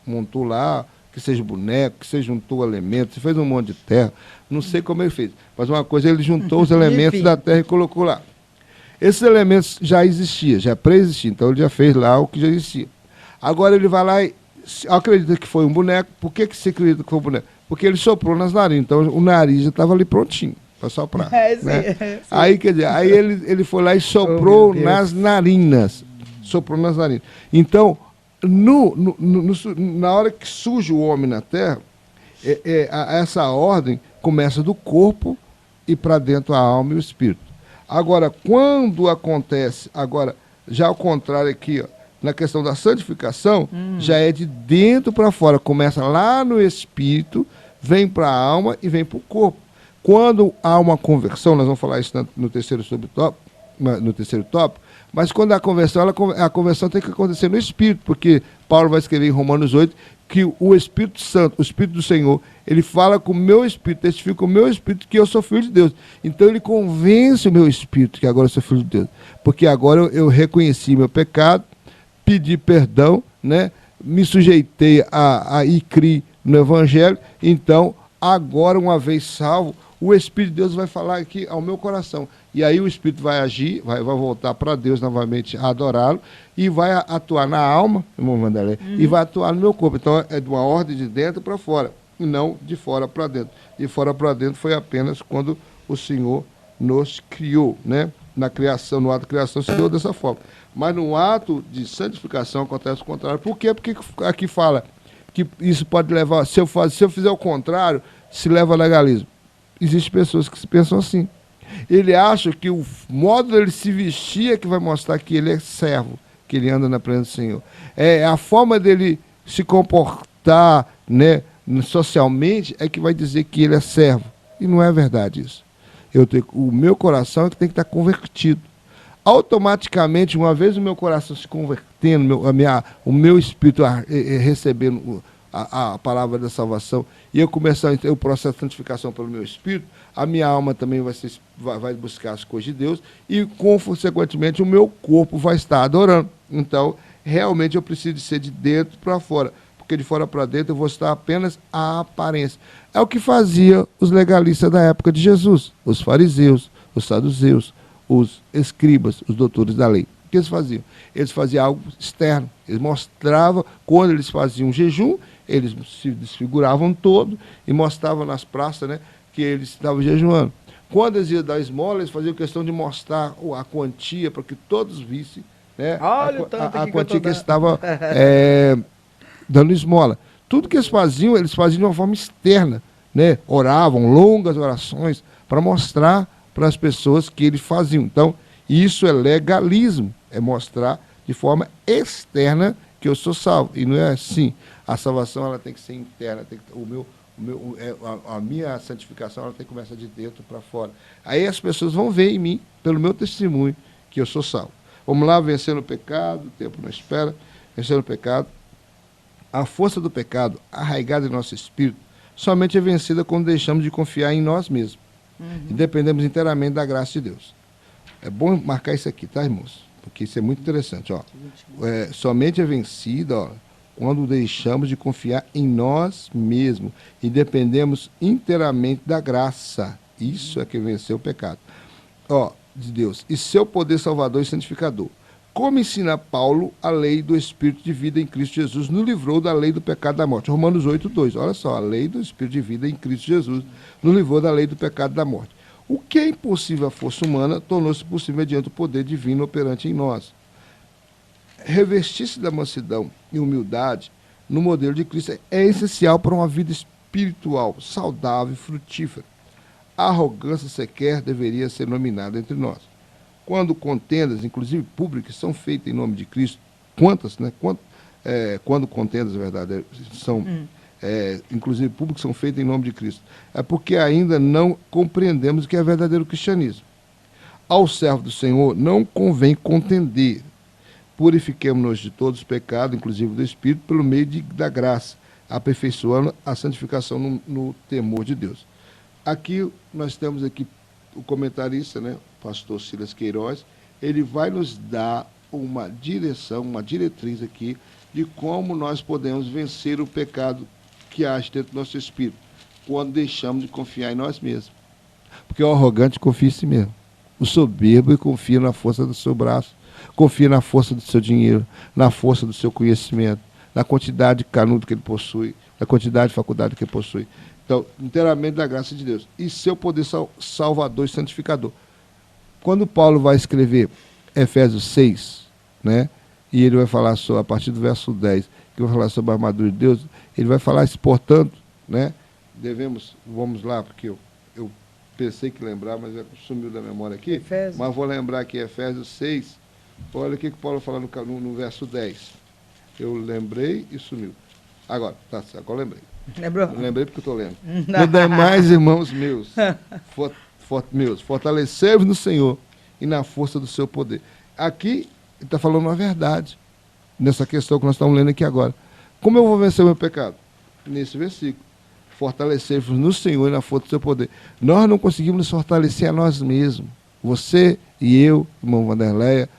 montou lá, que seja boneco, que você juntou elementos, você fez um monte de terra, não sei como ele fez, mas uma coisa, ele juntou os elementos da terra e colocou lá. Esses elementos já existiam, já pré-existiam, então ele já fez lá o que já existia. Agora ele vai lá e acredita que foi um boneco. Por que você acredita que foi um boneco? Porque ele soprou nas narinas, então o nariz já estava ali prontinho para soprar. Sim, né? sim. Aí, quer dizer, aí ele foi lá e soprou nas narinas. Soprou nas narinas. Então, na hora que surge o homem na Terra, essa ordem começa do corpo e para dentro a alma e o espírito. Agora, quando acontece, já ao contrário aqui, ó, na questão da santificação, já é de dentro para fora. Começa lá no espírito, vem para a alma e vem para o corpo. Quando há uma conversão, nós vamos falar isso no terceiro tópico, mas quando há conversão, a conversão tem que acontecer no espírito, porque Paulo vai escrever em Romanos 8 que o Espírito Santo, o Espírito do Senhor, ele fala com o meu espírito, testifica com o meu espírito que eu sou filho de Deus. Então ele convence o meu espírito que agora eu sou filho de Deus. Porque agora eu reconheci meu pecado, pedi perdão, né? Me sujeitei e criei no Evangelho. Então, agora, uma vez salvo, o Espírito de Deus vai falar aqui ao meu coração. E aí o Espírito vai agir, vai voltar para Deus novamente a adorá-lo, e vai atuar na alma, irmão Vanderlei, e vai atuar no meu corpo. Então é de uma ordem de dentro para fora, e não de fora para dentro. De fora para dentro foi apenas quando o Senhor nos criou, né? Na criação, no ato de criação se deu dessa forma. Mas no ato de santificação acontece o contrário. Por quê? Porque aqui fala que isso pode levar, se eu fizer o contrário, se leva a legalismo. Existem pessoas que pensam assim. Ele acha que o modo dele se vestir é que vai mostrar que ele é servo, que ele anda na presença do Senhor. É a forma dele se comportar, né, socialmente é que vai dizer que ele é servo. E não é verdade isso. O meu coração é que tem que estar convertido. Automaticamente, uma vez o meu coração se convertendo, o meu espírito recebendo a palavra da salvação, e eu começar o processo de santificação pelo meu espírito, a minha alma também vai buscar as coisas de Deus, e, consequentemente, o meu corpo vai estar adorando. Então, realmente, eu preciso ser de dentro para fora, porque de fora para dentro eu vou estar apenas a aparência. É o que fazia os legalistas da época de Jesus, os fariseus, os saduceus, os escribas, os doutores da lei. O que eles faziam? Eles faziam algo externo. Eles mostravam, quando eles faziam jejum, eles se desfiguravam todo e mostravam nas praças, né, que eles estavam jejuando. Quando eles iam dar esmola, eles faziam questão de mostrar a quantia para que todos vissem, né, a quantia que eles estavam dando esmola. Tudo que eles faziam de uma forma externa, né? Oravam longas orações para mostrar para as pessoas que eles faziam. Então, isso é legalismo, é mostrar de forma externa que eu sou salvo. E não é assim. A salvação ela tem que ser interna, a minha santificação ela tem que começar de dentro para fora. Aí as pessoas vão ver em mim, pelo meu testemunho, que eu sou salvo. Vamos lá, vencendo o pecado, o tempo não espera, vencendo o pecado. A força do pecado, arraigada em nosso espírito, somente é vencida quando deixamos de confiar em nós mesmos. E dependemos inteiramente da graça de Deus. É bom marcar isso aqui, tá, irmãos? Porque isso é muito interessante. Ó. Somente é vencida, ó, quando deixamos de confiar em nós mesmos e dependemos inteiramente da graça. Isso é que venceu o pecado. Ó, de Deus. E seu poder salvador e santificador. Como ensina Paulo, a lei do Espírito de vida em Cristo Jesus nos livrou da lei do pecado e da morte. Romanos 8:2. Olha só, a lei do Espírito de vida em Cristo Jesus nos livrou da lei do pecado e da morte. O que é impossível à força humana tornou-se possível mediante o poder divino operante em nós. Revestir-se da mansidão e humildade no modelo de Cristo é essencial para uma vida espiritual, saudável e frutífera. A arrogância sequer deveria ser nominada entre nós. Quando contendas, inclusive públicas, são feitas em nome de Cristo, quando contendas, na verdade, inclusive públicas, são feitas em nome de Cristo, é porque ainda não compreendemos o que é verdadeiro cristianismo. Ao servo do Senhor não convém contender. Purifiquemo-nos de todos os pecados, inclusive do Espírito, pelo meio da graça, aperfeiçoando a santificação no temor de Deus. Aqui, nós temos aqui o comentarista, né, o pastor Silas Queiroz, ele vai nos dar uma direção, uma diretriz aqui de como nós podemos vencer o pecado que age dentro do nosso espírito, quando deixamos de confiar em nós mesmos. Porque o arrogante confia em si mesmo. O soberbo confia na força do seu braço, confia na força do seu dinheiro, na força do seu conhecimento, na quantidade de canudo que ele possui, na quantidade de faculdade que ele possui. Então, inteiramente da graça de Deus. E seu poder salvador e santificador. Quando Paulo vai escrever Efésios 6, né, e ele vai falar sobre, a partir do verso 10, que vai falar sobre a armadura de Deus, ele vai falar isso, portanto, né, vamos lá, porque eu pensei que lembrar, mas sumiu da memória aqui, Efésios. Mas vou lembrar aqui, Efésios 6, olha o que Paulo fala no verso 10. Eu lembrei e sumiu. Agora eu lembrei. Lembrou? Eu lembrei porque eu estou lendo. No demais, irmãos meus, fortalecei-vos no Senhor e na força do seu poder. Aqui, ele está falando uma verdade, nessa questão que nós estamos lendo aqui agora. Como eu vou vencer o meu pecado? Nesse versículo. Fortalecei-vos no Senhor e na força do seu poder. Nós não conseguimos nos fortalecer a nós mesmos. Você e eu, irmão Vanderleia,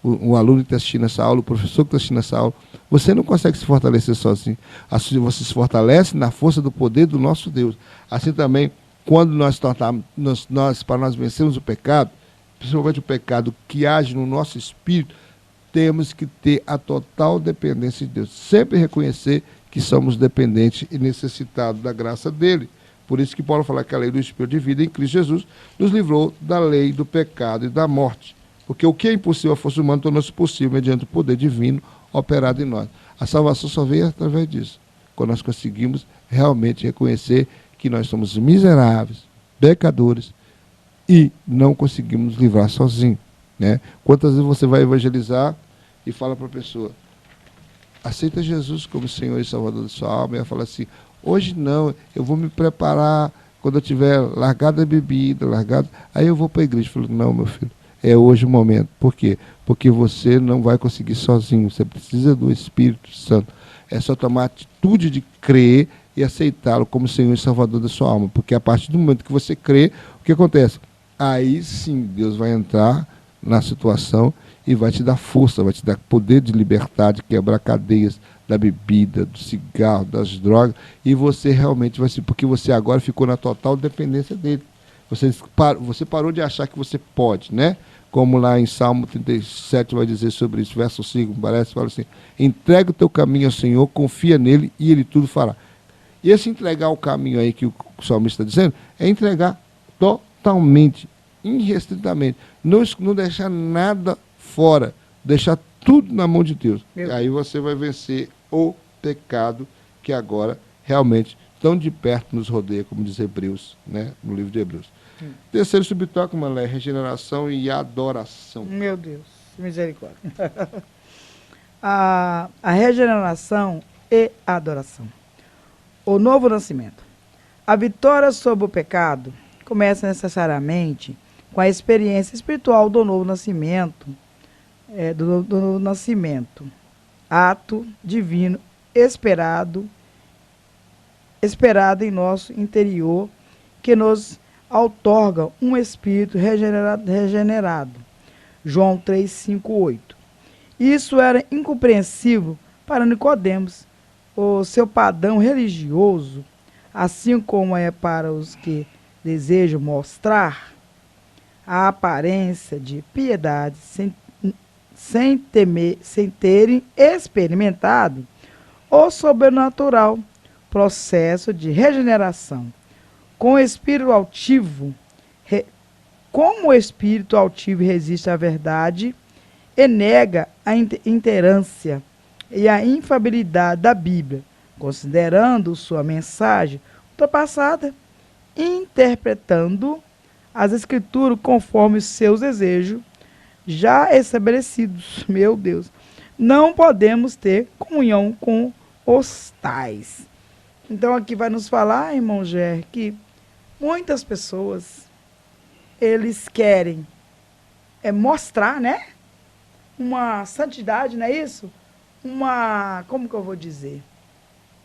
o aluno que está assistindo essa aula, o professor que está assistindo essa aula, você não consegue se fortalecer sozinho. Assim, você se fortalece na força do poder do nosso Deus. Assim também, quando para nós vencermos o pecado, principalmente o pecado que age no nosso espírito, temos que ter a total dependência de Deus. Sempre reconhecer que somos dependentes e necessitados da graça dele. Por isso que Paulo fala que a lei do Espírito de vida em Cristo Jesus nos livrou da lei do pecado e da morte. Porque o que é impossível à força humana tornou-se possível mediante o poder divino operado em nós. A salvação só veio através disso. Quando nós conseguimos realmente reconhecer que nós somos miseráveis, pecadores, e não conseguimos nos livrar sozinhos. Né? Quantas vezes você vai evangelizar e fala para a pessoa, aceita Jesus como Senhor e Salvador da sua alma, e ela fala assim, hoje não, eu vou me preparar, quando eu tiver largado a bebida, aí eu vou para a igreja. Eu falo, não, meu filho, é hoje o momento. Por quê? Porque você não vai conseguir sozinho, você precisa do Espírito Santo. É só tomar a atitude de crer e aceitá-lo como Senhor e Salvador da sua alma, porque a partir do momento que você crê, o que acontece? Aí sim, Deus vai entrar na situação e vai te dar força, vai te dar poder de libertar, de quebrar cadeias da bebida, do cigarro, das drogas, e você realmente vai ser, porque você agora ficou na total dependência dele. Você parou de achar que você pode, né? Como lá em Salmo 37 vai dizer sobre isso, verso 5, parece, fala assim, entrega o teu caminho ao Senhor, confia nele e ele tudo fará. E esse entregar o caminho aí que o salmista está dizendo, é entregar totalmente, irrestritamente, não deixar nada fora, deixar tudo na mão de Deus. E aí você vai vencer o pecado que agora realmente tão de perto nos rodeia, como diz Hebreus, né, no livro de Hebreus. Terceiro subtópico, Malé, regeneração e adoração. Meu Deus, misericórdia. A regeneração e a adoração. O novo nascimento. A vitória sobre o pecado começa necessariamente com a experiência espiritual do novo nascimento, do novo nascimento, ato divino esperado em nosso interior, que nos outorga um espírito regenerado. João 3, 5, 8. Isso era incompreensível para Nicodemos, o seu padrão religioso, assim como é para os que desejam mostrar a aparência de piedade sem terem experimentado o sobrenatural processo de regeneração. Com o espírito altivo, como o espírito altivo resiste à verdade e nega a inteirância e a infalibilidade da Bíblia, considerando sua mensagem ultrapassada, interpretando as Escrituras conforme seus desejos já estabelecidos. Meu Deus, não podemos ter comunhão com os tais. Então aqui vai nos falar, irmão Ger, que muitas pessoas, eles querem mostrar, né? Uma santidade, não é isso? Como que eu vou dizer?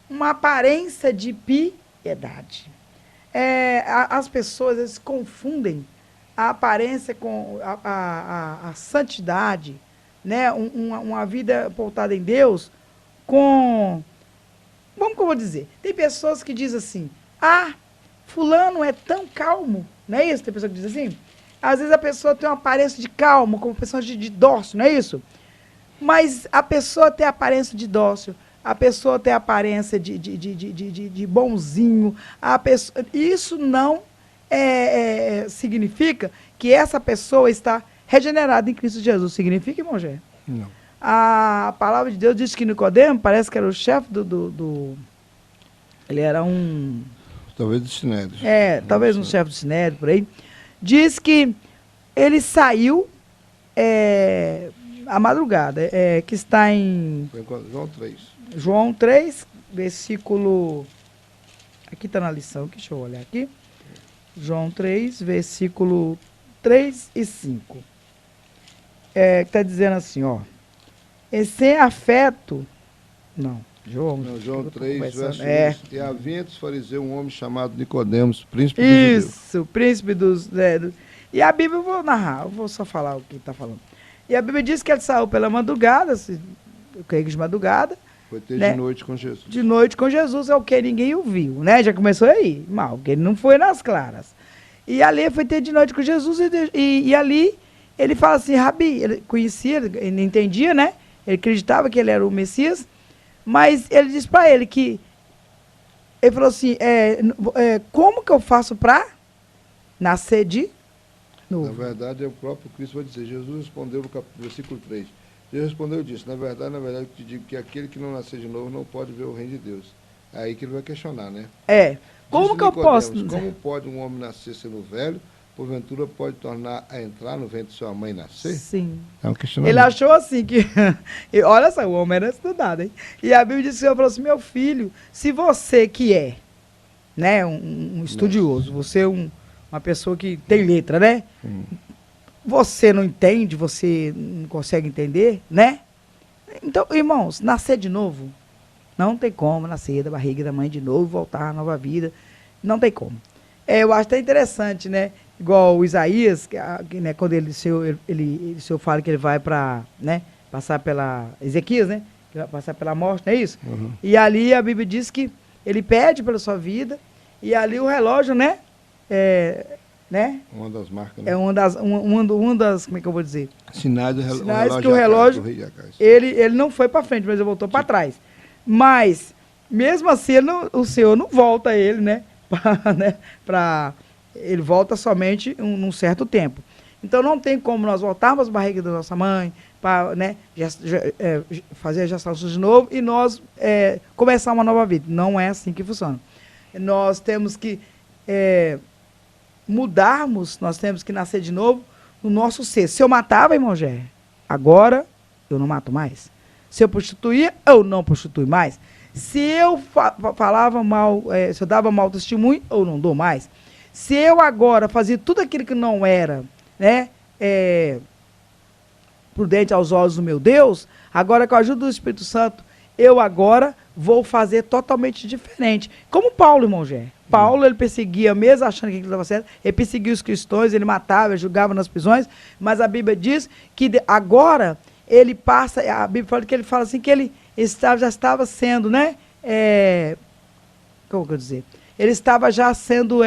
Uma aparência de piedade. As pessoas, eles confundem a aparência com a santidade, né? Uma vida pautada em Deus, com... Vamos como eu vou dizer? Tem pessoas que dizem assim, fulano é tão calmo, não é isso? Tem pessoa que diz assim? Às vezes a pessoa tem uma aparência de calmo, como pessoa de dócil, não é isso? Mas a pessoa tem aparência de dócil, a pessoa tem aparência de bonzinho, isso não significa que essa pessoa está regenerada em Cristo Jesus. Significa, irmão Gé? Não. A palavra de Deus diz que Nicodemo parece que era o chefe ele era um... Talvez do Sinédrio. Talvez um chefe do Sinédrio, por aí. Diz que ele saiu à madrugada, que está em... João 3. João 3, versículo... Aqui está na lição, deixa eu olhar aqui. João 3, versículo 3 e 5. Que está dizendo assim, ó. E sem afeto... Não, João 3, verso 1. E havia entre os fariseus um homem chamado Nicodemos, príncipe dos judeus. Isso, príncipe dos... E a Bíblia, eu vou narrar, eu vou só falar o que está falando. E a Bíblia diz que ele saiu pela madrugada, eu creio que de madrugada. Foi ter de noite com Jesus. De noite com Jesus é o que ninguém o viu, né? Já começou aí, mal, porque ele não foi nas claras. E ali foi ter de noite com Jesus e ali ele fala assim, Rabi, ele conhecia, ele entendia, né? Ele acreditava que ele era o Messias, mas ele disse para ele que, ele falou assim, como que eu faço para nascer de novo? Na verdade, é o próprio Cristo vai dizer, Jesus respondeu no versículo 3, Jesus respondeu e disse, na verdade, eu te digo que aquele que não nascer de novo não pode ver o reino de Deus. É aí que ele vai questionar, né? Como que eu posso... Como pode um homem nascer sendo velho, porventura pode tornar a entrar no ventre de sua mãe e nascer? Sim. É um questionamento. Ele achou assim que... Olha só, o homem era estudado, hein? E a Bíblia disse, falou assim, meu filho, se você que é, né, um estudioso, você é uma pessoa que tem letra, né? Você não entende, você não consegue entender, né? Então, irmãos, nascer de novo, não tem como nascer da barriga da mãe de novo, voltar à nova vida, não tem como. Eu acho até interessante, né? Igual o Isaías, né, quando o Senhor fala que ele vai para, né, passar pela... Ezequias, né? Que vai passar pela morte, não é isso? Uhum. E ali a Bíblia diz que ele pede pela sua vida, e ali o relógio, né? Né? Uma das marcas, né? É uma das, como é que eu vou dizer? Sinais Sinais que o relógio, ele não foi para frente, mas ele voltou para trás. Mas, mesmo assim, o Senhor não volta ele, né? Ele volta somente num certo tempo. Então, não tem como nós voltarmos à barriga da nossa mãe, para, né, fazer a gestação de novo e nós começar uma nova vida. Não é assim que funciona. Nós temos que... mudarmos, nós temos que nascer de novo no nosso ser. Se eu matava, irmão Gé, agora eu não mato mais. Se eu prostituía, eu não prostituo mais. Se eu falava mal, se eu dava mau testemunho, eu não dou mais. Se eu agora fazia tudo aquilo que não era, né, prudente aos olhos do meu Deus, agora com a ajuda do Espírito Santo, eu agora vou fazer totalmente diferente. Como Paulo, irmão Gé. Paulo, ele perseguia, mesmo achando que aquilo estava certo, ele perseguia os cristãos, ele matava, ele julgava nas prisões, mas a Bíblia diz que agora ele passa, a Bíblia fala que ele fala assim, que ele já estava sendo, né, como que eu dizer? Ele estava já sendo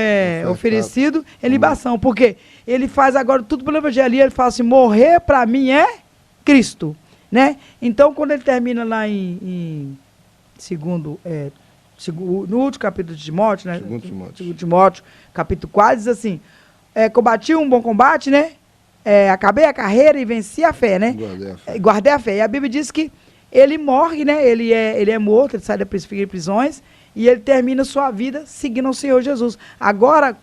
oferecido em libação, porque ele faz agora tudo pelo Evangelho, ele fala assim, morrer para mim é Cristo, né? Então, quando ele termina lá no último capítulo de Timóteo, né? Segundo Timóteo, capítulo 4, diz assim, combati um bom combate, né? Acabei a carreira e venci a fé, né? Guardei a fé. E a Bíblia diz que ele morre, né? Ele é morto, ele sai da prisões e ele termina sua vida seguindo o Senhor Jesus. Agora,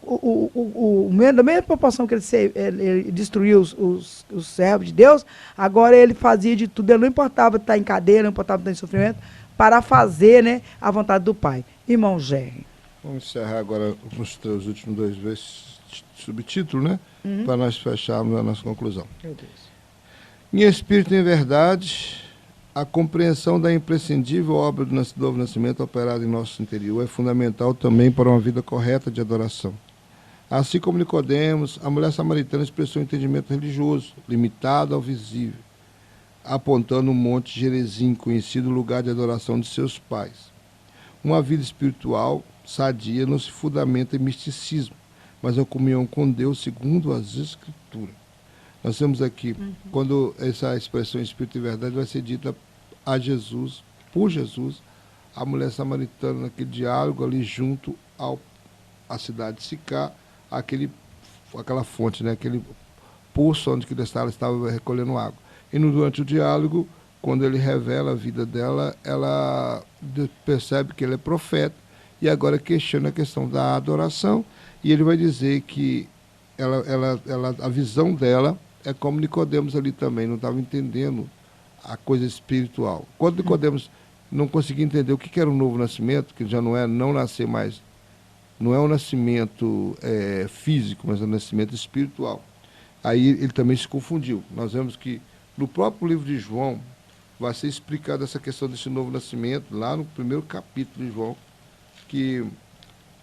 da mesma proporção que ele destruiu os servos de Deus, agora ele fazia de tudo, ele não importava estar em cadeia, não importava estar em sofrimento, para fazer, né, a vontade do Pai. Irmão Jerry. Vamos encerrar agora os teus últimos 2 subtítulos, né? Para nós fecharmos a nossa conclusão. Meu Deus. Em espírito e em verdade, a compreensão da imprescindível obra do novo nascimento operada em nosso interior é fundamental também para uma vida correta de adoração. Assim como Nicodemos, a mulher samaritana expressou um entendimento religioso, limitado ao visível. apontando o Monte Gerizim, conhecido lugar de adoração de seus pais. Uma vida espiritual sadia não se fundamenta em misticismo, mas em comunhão com Deus segundo as Escrituras. Nós temos aqui, quando essa expressão Espírito e Verdade vai ser dita a Jesus, por Jesus, a mulher samaritana naquele diálogo ali junto à cidade de Sicá, aquela fonte, né, aquele poço onde que ela estava recolhendo água. E durante o diálogo, quando ele revela a vida dela, ela percebe que ele é profeta e agora questiona a questão da adoração, e ele vai dizer que a visão dela é como Nicodemos ali também, não estava entendendo a coisa espiritual. Quando Nicodemos não conseguia entender o que era o novo nascimento, que já não é não nascer mais, não é um nascimento físico, mas é um nascimento espiritual. Aí ele também se confundiu. Nós vemos que no próprio livro de João vai ser explicada essa questão desse novo nascimento, lá no primeiro capítulo de João, que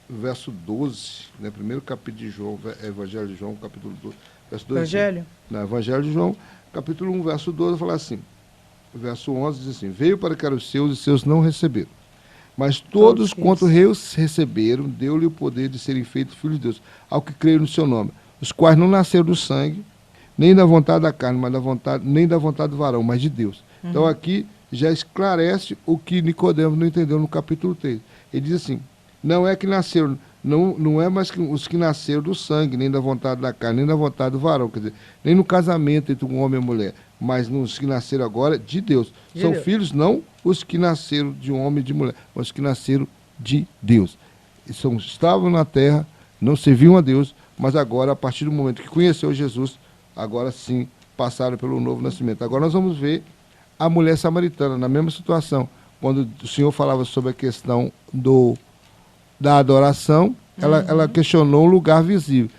verso 12, né, primeiro capítulo de João, Evangelho de João, capítulo 12, verso 12. Evangelho? No Evangelho de João, capítulo 1, verso 12, fala assim, verso 11 diz assim, veio para que eram os seus e seus não receberam. Mas todos quanto receberam, deu-lhe o poder de serem feitos filhos de Deus, ao que creram no seu nome, os quais não nasceram do sangue, nem da vontade da carne, nem da vontade do varão, mas de Deus. Então aqui já esclarece o que Nicodemos não entendeu no capítulo 3. Ele diz assim, não é que nasceram, não é mais que os que nasceram do sangue, nem da vontade da carne, nem da vontade do varão, quer dizer, nem no casamento entre um homem e uma mulher, mas nos que nasceram agora de Deus. São filhos não os que nasceram de um homem e de mulher, mas os que nasceram de Deus. Estavam na terra, não serviam a Deus, mas agora, a partir do momento que conheceu Jesus, agora sim passaram pelo novo nascimento. Agora nós vamos ver a mulher samaritana, na mesma situação, quando o Senhor falava sobre a questão da adoração, ela questionou o lugar visível.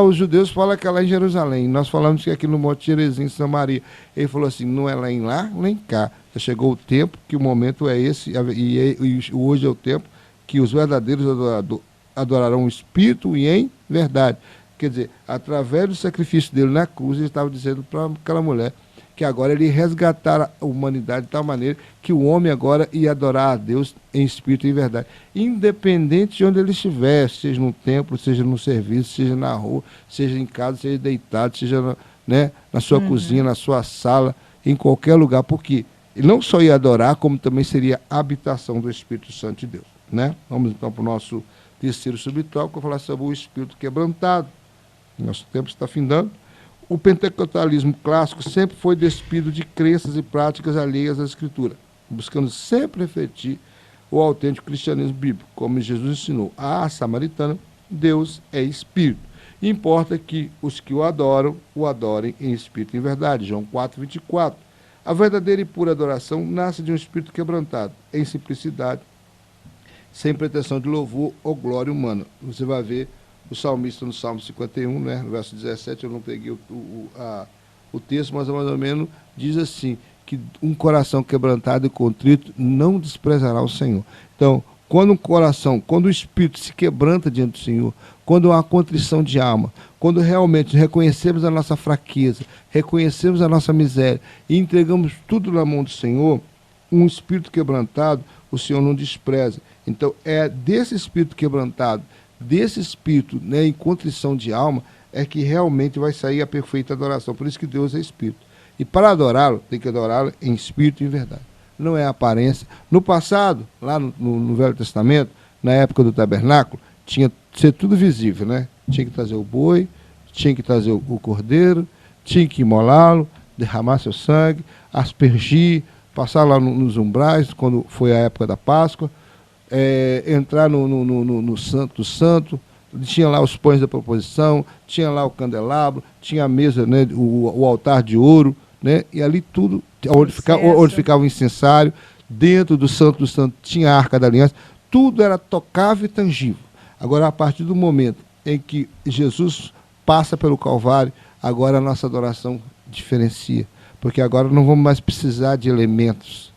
Os judeus falam que é lá em Jerusalém, nós falamos que é aqui no Monte Gerizim, em Samaria. Ele falou assim, não é lá nem cá. Já chegou o tempo, que o momento é esse, e hoje é o tempo que os verdadeiros adorarão o Espírito e em verdade. Quer dizer, através do sacrifício dele na cruz, ele estava dizendo para aquela mulher que agora ele ia resgatar a humanidade de tal maneira que o homem agora ia adorar a Deus em espírito e em verdade. Independente de onde ele estiver, seja no templo, seja no serviço, seja na rua, seja em casa, seja deitado, seja na sua cozinha, na sua sala, em qualquer lugar, porque ele não só ia adorar, como também seria a habitação do Espírito Santo de Deus. Né? Vamos então para o nosso terceiro subtópico, eu vou falar sobre o espírito quebrantado. Nosso tempo está findando. O pentecostalismo clássico sempre foi despido de crenças e práticas alheias à Escritura, buscando sempre refletir o autêntico cristianismo bíblico, como Jesus ensinou. A samaritana, Deus é espírito. E importa que os que o adorem em espírito e em verdade. João 4:24. A verdadeira e pura adoração nasce de um espírito quebrantado, em simplicidade, sem pretensão de louvor ou glória humana. Você vai ver o salmista no Salmo 51, né, no verso 17, eu não peguei o texto, mas mais ou menos diz assim, que um coração quebrantado e contrito não desprezará o Senhor. Então, quando o espírito se quebranta diante do Senhor, quando há uma contrição de alma, quando realmente reconhecemos a nossa fraqueza, reconhecemos a nossa miséria e entregamos tudo na mão do Senhor, um espírito quebrantado, o Senhor não despreza. Então, é desse espírito quebrantado, desse espírito, né, em contrição de alma, é que realmente vai sair a perfeita adoração. Por isso que Deus é espírito. E para adorá-lo, tem que adorá-lo em espírito e em verdade. Não é aparência. No passado, lá no Velho Testamento, na época do tabernáculo, tinha que ser tudo visível, né? Tinha que trazer o boi, tinha que trazer o cordeiro, tinha que imolá-lo, derramar seu sangue, aspergir, passar lá nos umbrais, quando foi a época da Páscoa, entrar no Santo Santo, tinha lá os pães da proposição, tinha lá o candelabro, tinha a mesa, né, o altar de ouro, né, e ali tudo, onde ficava o incensário, dentro do Santo tinha a Arca da Aliança, tudo era tocável e tangível. Agora, a partir do momento em que Jesus passa pelo Calvário, agora a nossa adoração diferencia, porque agora não vamos mais precisar de elementos,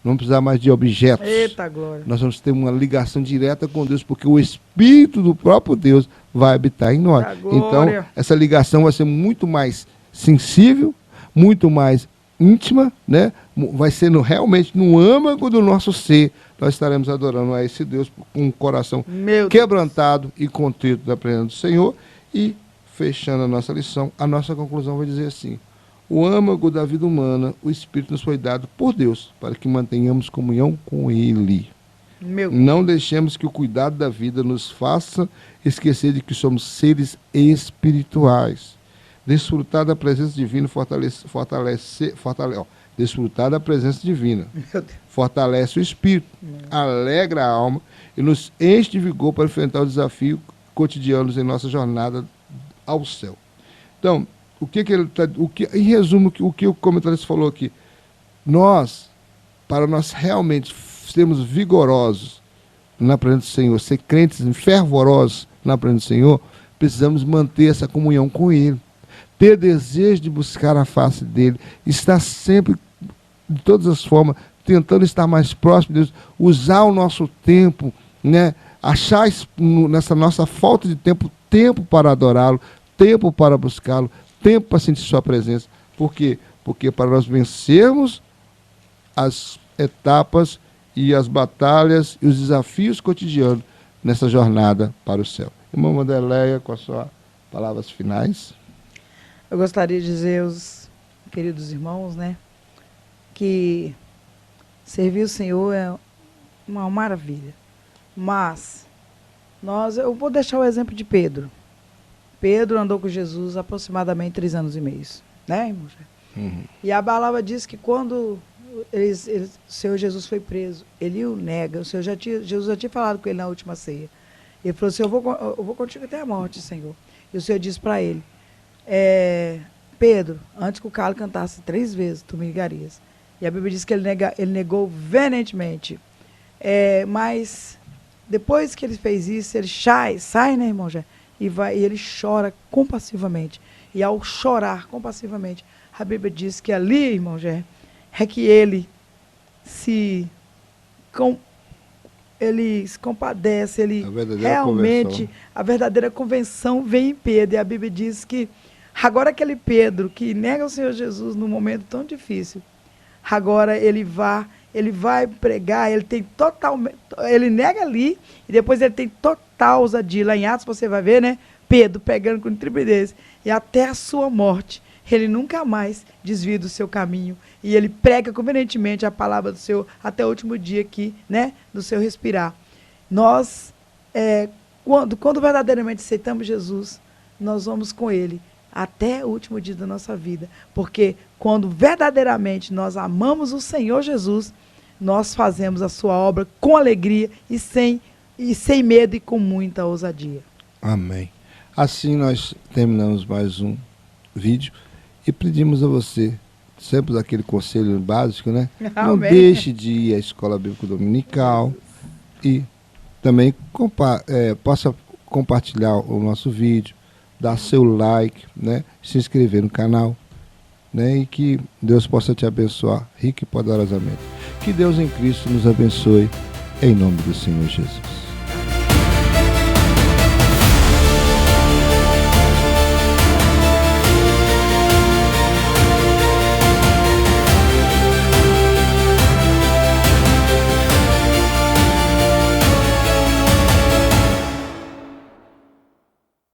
não vamos precisar mais de objetos. Eita glória! Nós vamos ter uma ligação direta com Deus, porque o Espírito do próprio Deus vai habitar em nós. Então, essa ligação vai ser muito mais sensível, muito mais íntima, né? Vai ser realmente no âmago do nosso ser. Nós estaremos adorando a esse Deus com o coração quebrantado e contrito da presença do Senhor. E, fechando a nossa lição, a nossa conclusão vai dizer assim: o âmago da vida humana, o Espírito nos foi dado por Deus, para que mantenhamos comunhão com Ele. Não deixemos que o cuidado da vida nos faça esquecer de que somos seres espirituais. Desfrutar da presença divina desfrutar da presença divina fortalece o espírito, alegra a alma e nos enche de vigor para enfrentar os desafios cotidianos em nossa jornada ao céu. Então, em resumo, o que o comentarista falou aqui, para nós realmente sermos vigorosos na presença do Senhor, ser crentes fervorosos na presença do Senhor, precisamos manter essa comunhão com Ele, ter desejo de buscar a face dEle, estar sempre, de todas as formas, tentando estar mais próximo de Deus, usar o nosso tempo, né? Achar nessa nossa falta de tempo para adorá-lo, tempo para buscá-lo, tempo para sentir sua presença. Por quê? Porque para nós vencermos as etapas e as batalhas e os desafios cotidianos nessa jornada para o céu. Irmã Wanderleia, com as suas palavras finais. Eu gostaria de dizer aos queridos irmãos, né, que servir o Senhor é uma maravilha. Mas eu vou deixar o exemplo de Pedro. Pedro andou com Jesus aproximadamente 3 anos e meio, né, irmão? Uhum. E a palavra diz que quando o Senhor Jesus foi preso, ele o nega. Jesus já tinha falado com ele na última ceia. Ele falou assim: eu vou contigo até a morte, Senhor. E o Senhor disse para ele: Pedro, antes que o galo cantasse 3 vezes, tu me negarias. E a Bíblia diz que ele negou veementemente. Mas depois que ele fez isso, ele sai, né, irmão? E ele chora compassivamente. E ao chorar compassivamente, a Bíblia diz que ali, irmão, é que ele se compadece, a verdadeira convenção vem em Pedro. E a Bíblia diz que agora aquele Pedro que nega o Senhor Jesus num momento tão difícil, agora ele vai pregar, ele nega ali, e depois ele tem total ousadia. Lá em Atos você vai ver, né, Pedro pegando com intrepidez, e até a sua morte, ele nunca mais desvia do seu caminho, e ele prega convenientemente a palavra do Senhor até o último dia aqui, né, do seu respirar. Nós, quando verdadeiramente aceitamos Jesus, nós vamos com Ele até o último dia da nossa vida, porque quando verdadeiramente nós amamos o Senhor Jesus, nós fazemos a sua obra com alegria e sem medo e com muita ousadia. Amém. Assim nós terminamos mais um vídeo e pedimos a você sempre aquele conselho básico, né? Não deixe de ir à escola bíblica dominical e também possa compartilhar o nosso vídeo, dar seu like, né? Se inscrever no canal, né? E que Deus possa te abençoar rico e poderosamente. Que Deus em Cristo nos abençoe, em nome do Senhor Jesus.